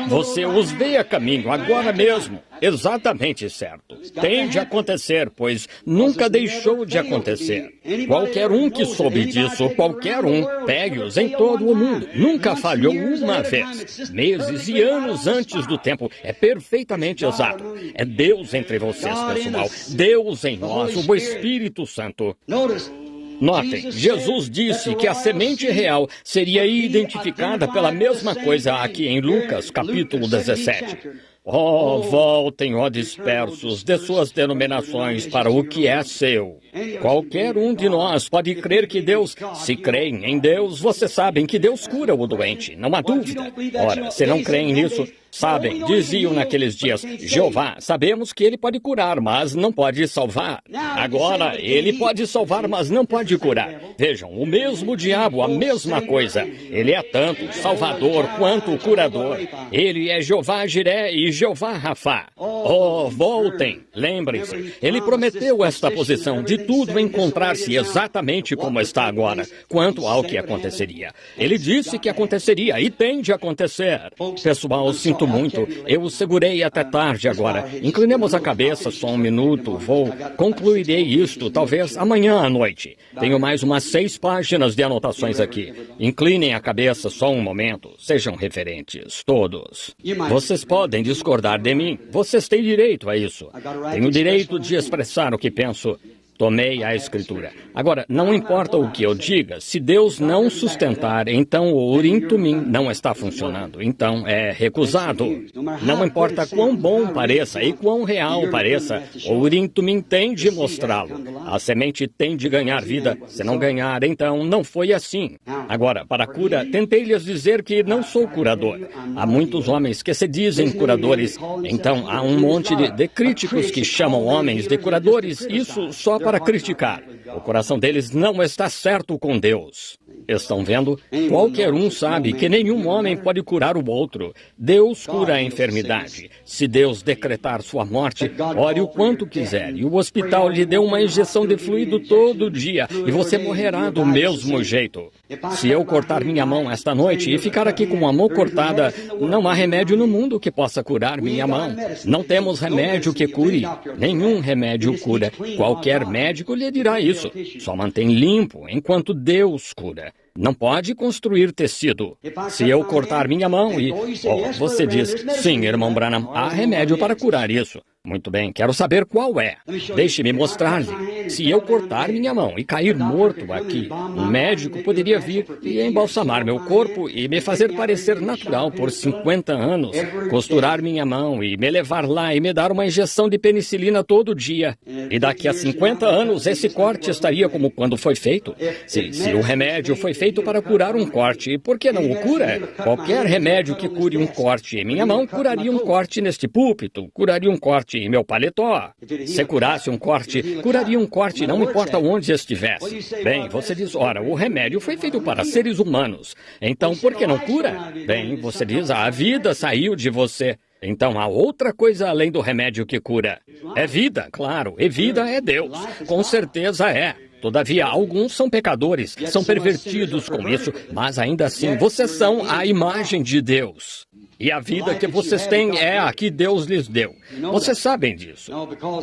Você os vê a caminho agora mesmo. Exatamente certo. Tem de acontecer, pois nunca deixou de acontecer. Qualquer um que soube disso, qualquer um, pegue-os em todo o mundo. Nunca falhou uma vez. Meses e anos antes do tempo. É perfeitamente exato. É Deus entre vocês, pessoal. Deus em nós, o Espírito Santo. Notem, Jesus disse que a semente real seria identificada pela mesma coisa aqui em Lucas, capítulo 17. Oh, voltem, ó dispersos, de suas denominações para o que é seu. Qualquer um de nós pode crer que Deus, se creem em Deus, vocês sabem que Deus cura o doente, não há dúvida. Ora, se não creem nisso, sabem, diziam naqueles dias, Jeová, sabemos que ele pode curar, mas não pode salvar. Agora, ele pode salvar, mas não pode curar. Vejam, o mesmo diabo, a mesma coisa. Ele é tanto salvador quanto curador. Ele é Jeová Jiré e Jeová Rafá. Oh, voltem, lembrem-se, ele prometeu esta posição de tudo encontrar-se exatamente como está agora, quanto ao que aconteceria. Ele disse que aconteceria e tem de acontecer. Pessoal, sinto muito, eu o segurei até tarde agora. Inclinemos a cabeça só um minuto, concluirei isto talvez amanhã à noite. Tenho mais umas 6 páginas de anotações aqui. Inclinem a cabeça só um momento, sejam referentes, todos. Vocês podem discordar de mim, vocês têm direito a isso. Tenho o direito de expressar o que penso. Tomei a Escritura. Agora, não importa o que eu diga, se Deus não sustentar, então o Urim Tumim não está funcionando. Então é recusado. Não importa quão bom pareça e quão real pareça, o Urim Tumim tem de mostrá-lo. A semente tem de ganhar vida. Se não ganhar, então não foi assim. Agora, para a cura, tentei lhes dizer que não sou curador. Há muitos homens que se dizem curadores. Então, há um monte de críticos que chamam homens de curadores. Isso só para criticar. O coração deles não está certo com Deus. Estão vendo? Qualquer um sabe que nenhum homem pode curar o outro. Deus cura a enfermidade. Se Deus decretar sua morte, ore o quanto quiser. E o hospital lhe deu uma injeção de fluido todo dia e você morrerá do mesmo jeito. Se eu cortar minha mão esta noite e ficar aqui com a mão cortada, não há remédio no mundo que possa curar minha mão. Não temos remédio que cure. Nenhum remédio cura. Qualquer médico lhe dirá isso. Só mantém limpo enquanto Deus cura. Não pode construir tecido. Se eu cortar minha mão e... você diz, sim, irmão Branham, há remédio para curar isso. Muito bem, quero saber qual é. Deixe-me mostrar-lhe. Se eu cortar minha mão e cair morto aqui, um médico poderia vir e embalsamar meu corpo e me fazer parecer natural por 50 anos, costurar minha mão e me levar lá e me dar uma injeção de penicilina todo dia. E daqui a 50 anos esse corte estaria como quando foi feito. Se o remédio foi feito para curar um corte, por que não o cura? Qualquer remédio que cure um corte em minha mão curaria um corte neste púlpito, curaria um corte em meu paletó. Se curasse um corte, curaria um corte, não importa onde estivesse. Bem, você diz, ora, o remédio foi feito para seres humanos. Então, por que não cura? Bem, você diz, a vida saiu de você. Então, há outra coisa além do remédio que cura. É vida, claro, e vida é Deus. Com certeza é. Todavia, alguns são pecadores, são pervertidos com isso, mas ainda assim, vocês são a imagem de Deus. E a vida que vocês têm é a que Deus lhes deu. Vocês sabem disso?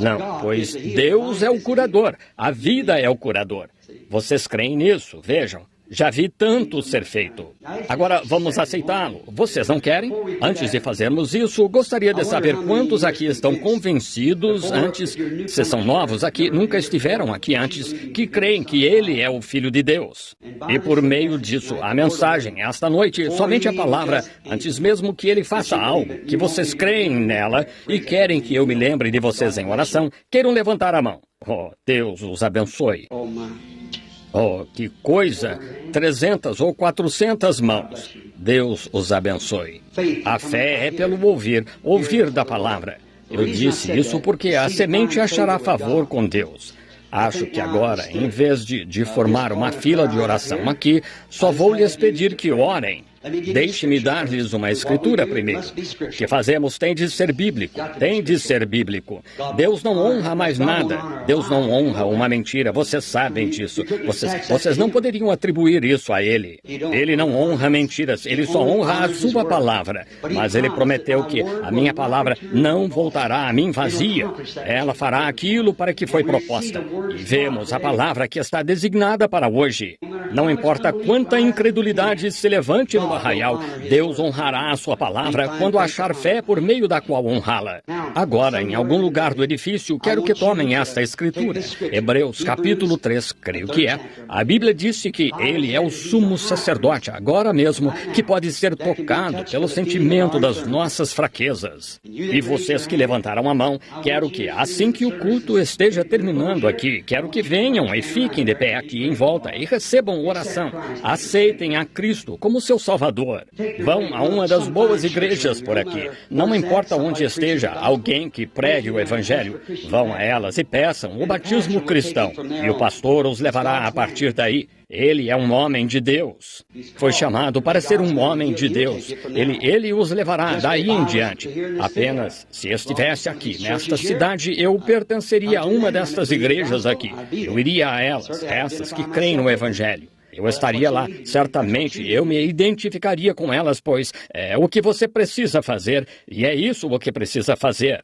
Não, pois Deus é o curador. A vida é o curador. Vocês creem nisso? Vejam. Já vi tanto ser feito. Agora, vamos aceitá-lo. Vocês não querem? Antes de fazermos isso, gostaria de saber quantos aqui estão convencidos antes, se são novos aqui, nunca estiveram aqui antes, que creem que Ele é o Filho de Deus. E por meio disso, a mensagem, esta noite, somente a palavra, antes mesmo que Ele faça algo, que vocês creem nela e querem que eu me lembre de vocês em oração, queiram levantar a mão. Oh, Deus os abençoe. Oh, que coisa! 300 ou 400 mãos. Deus os abençoe. A fé é pelo ouvir da palavra. Eu disse isso porque a semente achará favor com Deus. Acho que agora, em vez de formar uma fila de oração aqui, só vou lhes pedir que orem. Deixe-me dar-lhes uma escritura primeiro. O que fazemos tem de ser bíblico. Tem de ser bíblico. Deus não honra mais nada. Deus não honra uma mentira. Vocês sabem disso. Vocês não poderiam atribuir isso a Ele. Ele não honra mentiras. Ele só honra a sua palavra. Mas Ele prometeu que a minha palavra não voltará a mim vazia. Ela fará aquilo para que foi proposta. E vemos a palavra que está designada para hoje. Não importa quanta incredulidade se levante no arraial, Deus honrará a sua palavra quando achar fé por meio da qual honrá-la. Agora, em algum lugar do edifício, quero que tomem esta escritura. Hebreus capítulo 3, creio que é. A Bíblia disse que Ele é o sumo sacerdote, agora mesmo, que pode ser tocado pelo sentimento das nossas fraquezas. E vocês que levantaram a mão, quero que, assim que o culto esteja terminando aqui, quero que venham e fiquem de pé aqui em volta e recebam oração. Aceitem a Cristo como seu Salvador. Vão a uma das boas igrejas por aqui. Não importa onde esteja alguém que pregue o Evangelho. Vão a elas e peçam o batismo cristão. E o pastor os levará a partir daí. Ele é um homem de Deus. Foi chamado para ser um homem de Deus. Ele os levará daí em diante. Apenas, se estivesse aqui, nesta cidade, eu pertenceria a uma destas igrejas aqui. Eu iria a elas, essas que creem no Evangelho. Eu estaria lá, certamente, eu me identificaria com elas, pois é o que você precisa fazer, e é isso o que precisa fazer.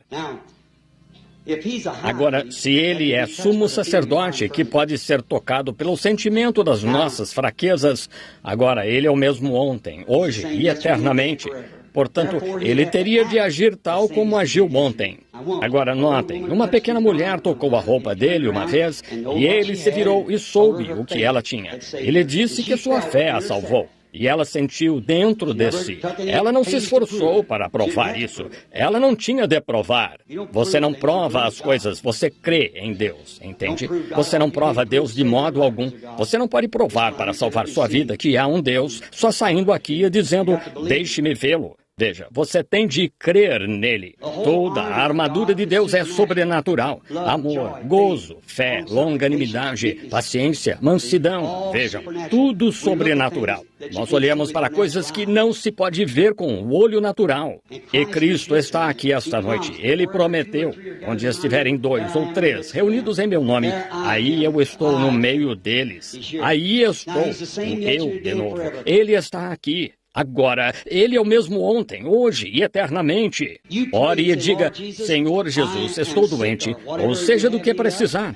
Agora, se ele é sumo sacerdote que pode ser tocado pelo sentimento das nossas fraquezas, agora ele é o mesmo ontem, hoje e eternamente. Portanto, ele teria de agir tal como agiu ontem. Agora, notem, uma pequena mulher tocou a roupa dele uma vez e ele se virou e soube o que ela tinha. Ele disse que sua fé a salvou. E ela sentiu dentro de si. Ela não se esforçou para provar isso. Ela não tinha de provar. Você não prova as coisas, você crê em Deus, entende? Você não prova Deus de modo algum. Você não pode provar para salvar sua vida que há um Deus só saindo aqui e dizendo, deixe-me vê-lo. Veja, você tem de crer nele. Toda a armadura de Deus é sobrenatural. Amor, gozo, fé, longanimidade, paciência, mansidão. Vejam, tudo sobrenatural. Nós olhamos para coisas que não se pode ver com o olho natural. E Cristo está aqui esta noite. Ele prometeu, onde estiverem 2 ou 3 reunidos em meu nome, aí eu estou no meio deles. Aí estou, eu de novo. Ele está aqui. Agora, Ele é o mesmo ontem, hoje e eternamente. Ore e diga, Senhor Jesus, estou doente, ou seja do que precisar.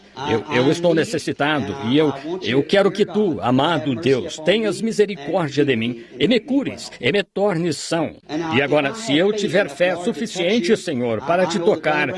Eu estou necessitado e eu quero que Tu, amado Deus, tenhas misericórdia de mim e me cures e me tornes são. E agora, se eu tiver fé suficiente, Senhor, para Te tocar,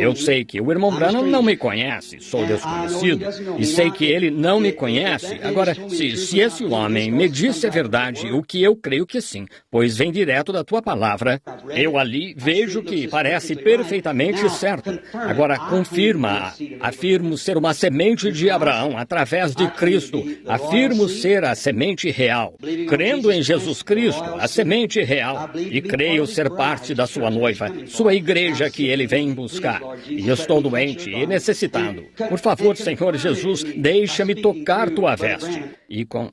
eu sei que o irmão Branham não me conhece, sou desconhecido, e sei que ele não me conhece. Agora, se esse homem me disse a verdade, o que eu creio que sim, pois vem direto da tua palavra. Eu ali vejo que parece perfeitamente certo. Agora, confirma. Afirmo ser uma semente de Abraão através de Cristo. Afirmo ser a semente real. Crendo em Jesus Cristo, a semente real. E creio ser parte da sua noiva, sua igreja que ele vem buscar. E estou doente e necessitado. Por favor, Senhor Jesus, deixa-me tocar tua veste.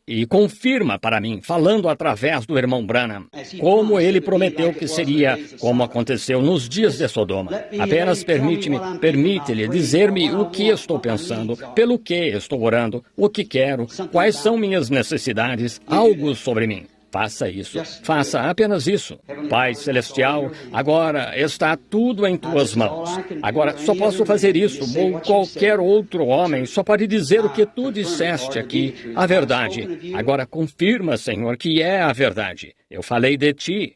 E confirma para mim, falando através do irmão Branham, como ele prometeu que seria, como aconteceu nos dias de Sodoma. Apenas permite-lhe dizer-me o que estou pensando, pelo que estou orando, o que quero, quais são minhas necessidades, algo sobre mim. Faça isso. Faça apenas isso. Pai Celestial, agora está tudo em Tuas mãos. Agora, só posso fazer isso, ou qualquer outro homem só pode dizer o que Tu disseste aqui, a verdade. Agora, confirma, Senhor, que é a verdade. Eu falei de Ti.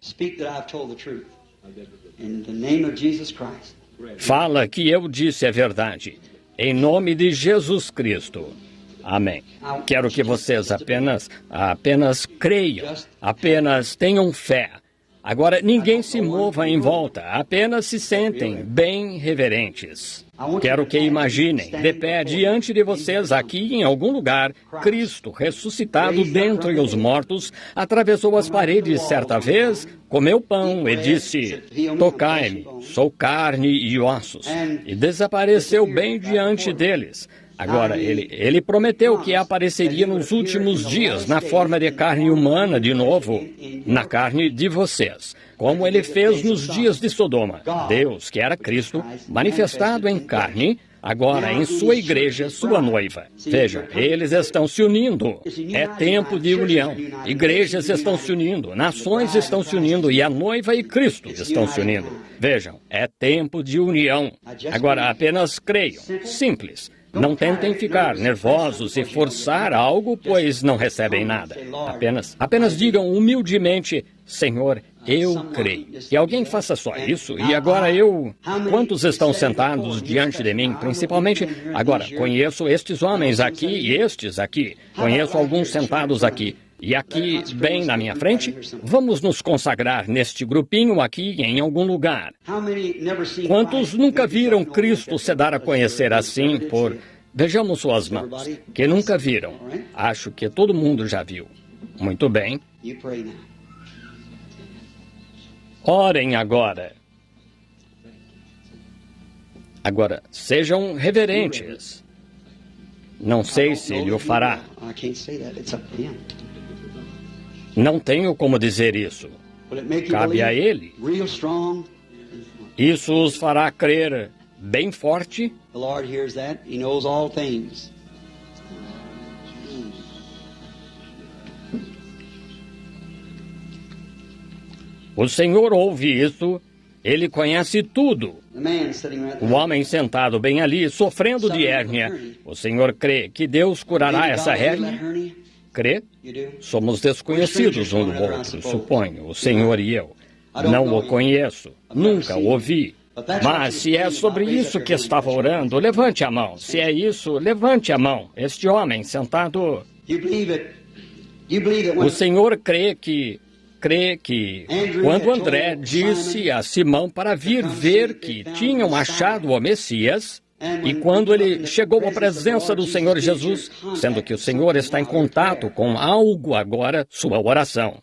Fala que eu disse a verdade. Em nome de Jesus Cristo. Amém. Quero que vocês apenas creiam, apenas tenham fé. Agora, ninguém se mova em volta, apenas se sentem bem reverentes. Quero que imaginem, de pé diante de vocês, aqui em algum lugar, Cristo, ressuscitado dentre os mortos, atravessou as paredes certa vez, comeu pão e disse, tocai-me, sou carne e ossos, e desapareceu bem diante deles. Agora, ele prometeu que apareceria nos últimos dias na forma de carne humana de novo, na carne de vocês, como ele fez nos dias de Sodoma. Deus, que era Cristo, manifestado em carne, agora em sua igreja, sua noiva. Veja, eles estão se unindo. É tempo de união. Igrejas estão se unindo, nações estão se unindo e a noiva e Cristo estão se unindo. Vejam, é tempo de união. Agora, apenas creiam. Simples. Não tentem ficar nervosos e forçar algo, pois não recebem nada. Apenas digam humildemente, Senhor, eu creio. E alguém faça só isso, e agora Quantos estão sentados diante de mim, principalmente? Agora, conheço estes homens aqui e estes aqui. Conheço alguns sentados aqui. E aqui, bem na minha frente, vamos nos consagrar neste grupinho aqui em algum lugar. Quantos nunca viram Cristo se dar a conhecer assim por... Vejamos suas mãos, que nunca viram. Acho que todo mundo já viu. Muito bem. Orem agora. Agora, sejam reverentes. Não sei se ele o fará. Não tenho como dizer isso. Cabe a ele. Isso os fará crer bem forte. O Senhor ouve isso. Ele conhece tudo. O homem sentado bem ali, sofrendo de hérnia. O Senhor crê que Deus curará essa hérnia? Crê? Somos desconhecidos um do outro, suponho, o Senhor e eu. Não o conheço, nunca o ouvi. Mas se é sobre isso que estava orando, levante a mão. Se é isso, levante a mão. Este homem sentado... O Senhor crê que quando André disse a Simão para vir ver que tinham achado o Messias, e quando ele chegou à presença do Senhor Jesus, sendo que o Senhor está em contato com algo agora, sua oração.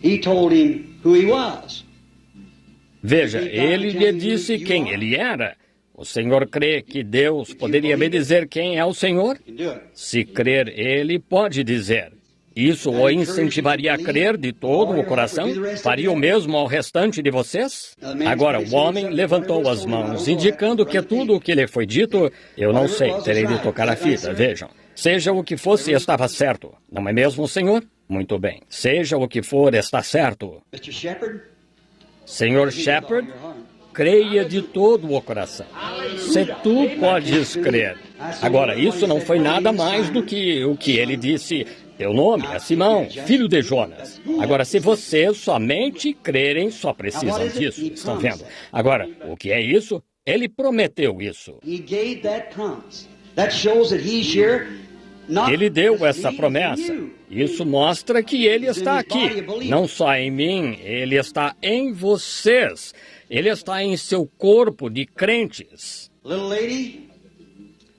He told him who he was. Veja, ele lhe disse quem ele era. O senhor crê que Deus poderia me dizer quem é o Senhor? Se crer, ele pode dizer. Isso o incentivaria a crer de todo o coração? Faria o mesmo ao restante de vocês? Agora, o homem levantou as mãos, indicando que tudo o que lhe foi dito, eu não sei, terei de tocar a fita, vejam. Seja o que fosse, estava certo. Não é mesmo, senhor? Muito bem. Seja o que for, está certo. Senhor Shepherd, creia de todo o coração. Se tu podes crer. Agora, isso não foi nada mais do que o que ele disse. Teu nome é Simão, filho de Jonas. Agora, se vocês somente crerem, só precisam disso. Estão vendo? Agora, o que é isso? Ele prometeu isso. Ele deu essa promessa. Isso mostra que ele está aqui. Não só em mim, ele está em vocês. Ele está em seu corpo de crentes.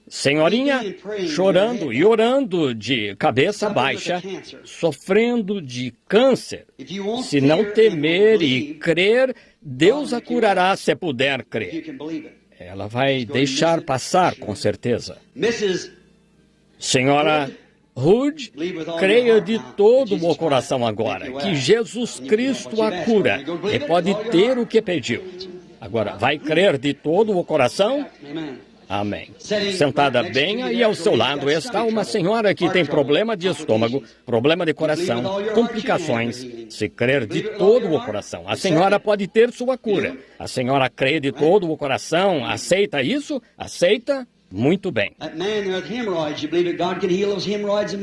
Senhorinha, chorando e orando de cabeça baixa, sofrendo de câncer. Se não temer e crer, Deus a curará se puder crer. Ela vai deixar passar, com certeza. Senhora Hood, creia de todo o coração agora que Jesus Cristo a cura e pode ter o que pediu. Agora, vai crer de todo o coração? Amém. Sentada bem aí ao seu lado está uma senhora que tem problema de estômago, problema de coração, complicações. Se crer de todo o coração, a senhora pode ter sua cura. A senhora crê de todo o coração, aceita isso? Aceita? Muito bem.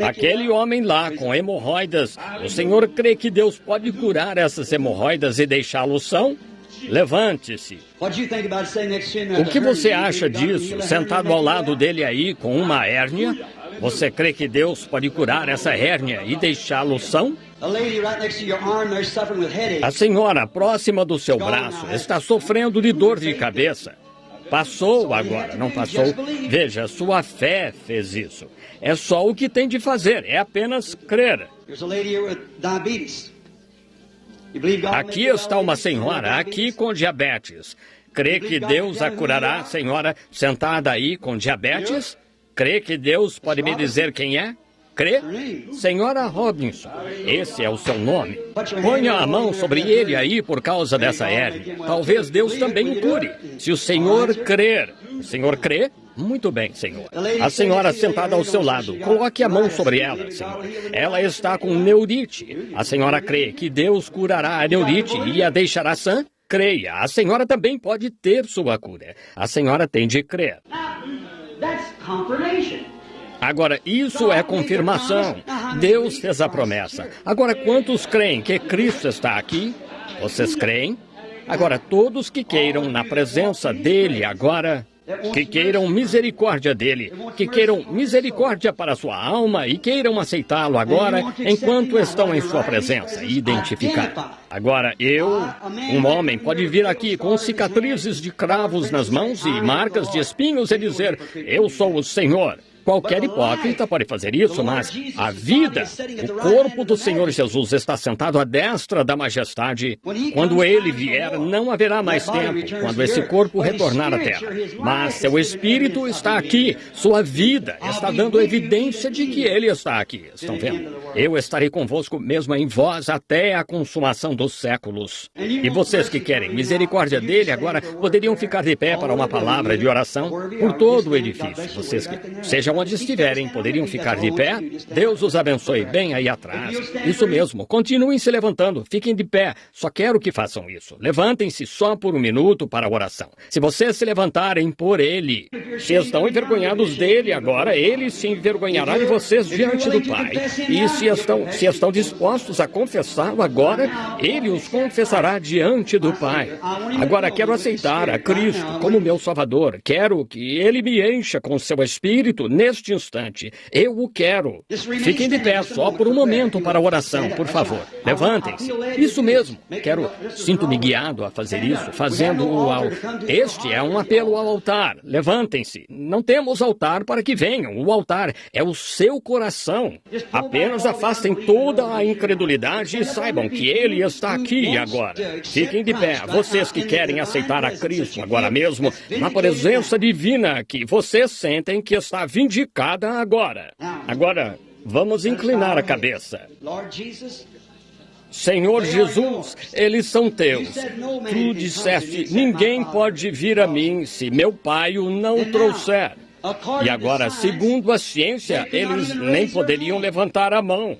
Aquele homem lá com hemorroidas, o senhor crê que Deus pode curar essas hemorroidas e deixá-lo são? Levante-se. O que você acha disso, sentado ao lado dele aí com uma hérnia? Você crê que Deus pode curar essa hérnia e deixá-lo são? A senhora próxima do seu braço está sofrendo de dor de cabeça. Passou agora, não passou? Veja, sua fé fez isso. É só o que tem de fazer, é apenas crer. Aqui está uma senhora, aqui com diabetes. Crê que Deus a curará, senhora, sentada aí com diabetes? Crê que Deus pode me dizer quem é? Crê? Senhora Robinson, esse é o seu nome. Ponha a mão sobre ele aí por causa dessa hérnia. Talvez Deus também o cure. Se o senhor crer. O senhor crê? Muito bem, senhor. A senhora sentada ao seu lado, coloque a mão sobre ela, senhor. Ela está com neurite. A senhora crê que Deus curará a neurite e a deixará sã? Creia, a senhora também pode ter sua cura. A senhora tem de crer. Agora, isso é confirmação. Deus fez a promessa. Agora, quantos creem que Cristo está aqui? Vocês creem? Agora, todos que queiram na presença dele agora, que queiram misericórdia dele, que queiram misericórdia para a sua alma e queiram aceitá-lo agora, enquanto estão em sua presença e identificar. Agora, um homem, pode vir aqui com cicatrizes de cravos nas mãos e marcas de espinhos e dizer, eu sou o Senhor. Qualquer hipócrita pode fazer isso, mas a vida, o corpo do Senhor Jesus está sentado à destra da majestade. Quando ele vier, não haverá mais tempo, quando esse corpo retornar à terra. Mas seu espírito está aqui, sua vida está dando evidência de que ele está aqui. Estão vendo? Eu estarei convosco mesmo em vós até a consumação dos séculos. E vocês que querem misericórdia dele agora poderiam ficar de pé para uma palavra de oração por todo o edifício. Vocês que sejam onde estiverem, poderiam ficar de pé. Deus os abençoe bem aí atrás. Isso mesmo, continuem se levantando, fiquem de pé. Só quero que façam isso. Levantem-se só por um minuto para a oração. Se vocês se levantarem por ele, se estão envergonhados dele agora, ele se envergonhará de vocês diante do Pai. E se estão dispostos a confessá-lo agora, ele os confessará diante do Pai. Agora quero aceitar a Cristo como meu Salvador. Quero que ele me encha com seu Espírito neste instante. Eu o quero. Fiquem de pé só por um momento para a oração, por favor. Levantem-se. Isso mesmo. Sinto-me guiado a fazer isso, fazendo-o ao... Este é um apelo ao altar. Levantem-se. Não temos altar para que venham. O altar é o seu coração. Apenas afastem toda a incredulidade e saibam que Ele está aqui agora. Fiquem de pé, vocês que querem aceitar a Cristo agora mesmo, na presença divina que vocês sentem que está vindicada agora. Agora, vamos inclinar a cabeça. Senhor Jesus, eles são teus. Tu disseste, ninguém pode vir a mim se meu Pai o não trouxer. E agora, segundo a ciência, eles nem poderiam levantar a mão.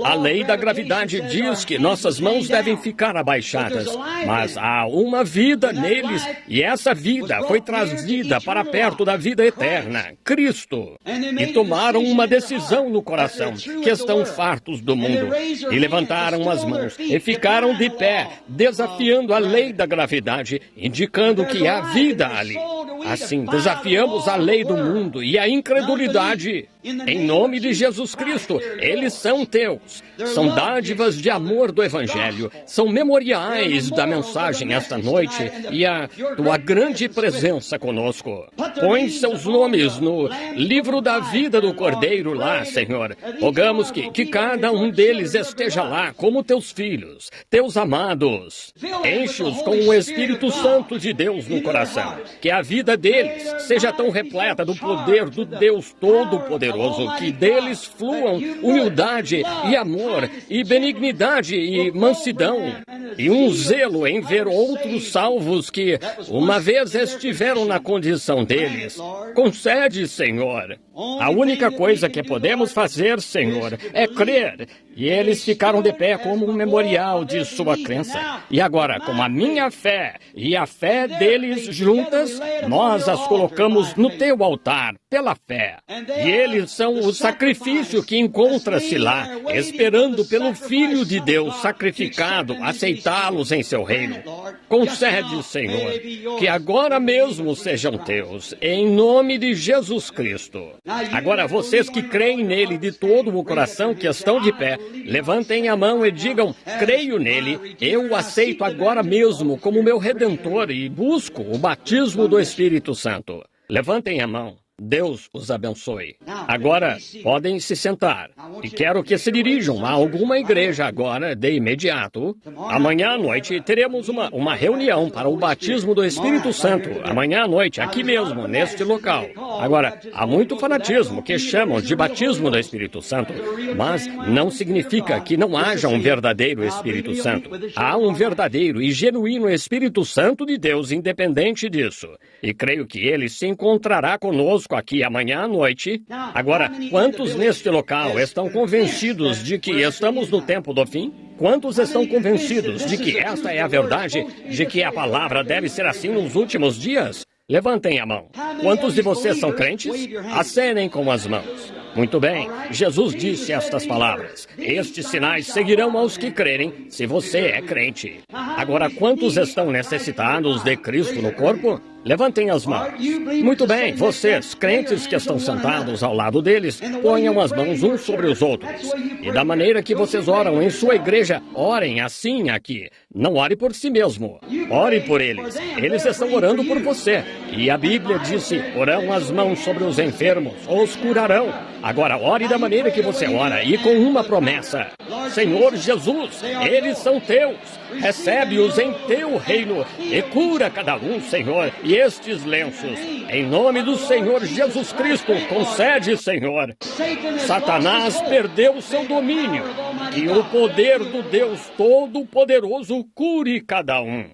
A lei da gravidade diz que nossas mãos devem ficar abaixadas, mas há uma vida neles, e essa vida foi trazida para perto da vida eterna, Cristo. E tomaram uma decisão no coração, que estão fartos do mundo, e levantaram as mãos, e ficaram de pé, desafiando a lei da gravidade, indicando que há vida ali. Assim, desafiamos a lei do mundo e a incredulidade. Em nome de Jesus Cristo, eles são teus. São dádivas de amor do Evangelho. São memoriais da mensagem esta noite e a tua grande presença conosco. Põe seus nomes no livro da vida do Cordeiro lá, Senhor. Rogamos que cada um deles esteja lá como teus filhos, teus amados. Enche-os com o Espírito Santo de Deus no coração. Que a vida deles seja tão repleta do poder do Deus Todo-Poderoso, que deles fluam humildade e amor e benignidade e mansidão e um zelo em ver outros salvos que uma vez estiveram na condição deles. Concede, Senhor. A única coisa que podemos fazer, Senhor, é crer. E eles ficaram de pé como um memorial de sua crença. E agora, com a minha fé e a fé deles juntas, nós as colocamos no teu altar, pela fé. E eles são o sacrifício que encontra-se lá, esperando pelo Filho de Deus sacrificado, aceitá-los em seu reino. Concede, Senhor, que agora mesmo sejam teus, em nome de Jesus Cristo. Agora, vocês que creem nele de todo o coração, que estão de pé, levantem a mão e digam, creio nele, eu o aceito agora mesmo como meu Redentor e busco o batismo do Espírito Santo. Levantem a mão. Deus os abençoe. Agora, podem se sentar. E quero que se dirijam a alguma igreja agora, de imediato. Amanhã à noite, teremos uma reunião para o batismo do Espírito Santo. Amanhã à noite, aqui mesmo, neste local. Agora, há muito fanatismo que chamam de batismo do Espírito Santo, mas não significa que não haja um verdadeiro Espírito Santo. Há um verdadeiro e genuíno Espírito Santo de Deus, independente disso. E creio que ele se encontrará conosco aqui amanhã à noite. Agora, quantos neste local estão convencidos de que estamos no tempo do fim? Quantos estão convencidos de que esta é a verdade, de que a palavra deve ser assim nos últimos dias? Levantem a mão. Quantos de vocês são crentes? Acenem com as mãos. Muito bem, Jesus disse estas palavras. Estes sinais seguirão aos que crerem, se você é crente. Agora, quantos estão necessitados de Cristo no corpo? Levantem as mãos. Muito bem, vocês, crentes que estão sentados ao lado deles, ponham as mãos uns sobre os outros. E da maneira que vocês oram em sua igreja, orem assim aqui. Não ore por si mesmo. Ore por eles. Eles estão orando por você. E a Bíblia disse, porão as mãos sobre os enfermos, os curarão. Agora, ore da maneira que você ora e com uma promessa. Senhor Jesus, eles são teus. Recebe-os em teu reino e cura cada um, Senhor, e estes lenços. Em nome do Senhor Jesus Cristo, concede, Senhor. Satanás perdeu seu domínio e o poder do Deus Todo-Poderoso cure cada um.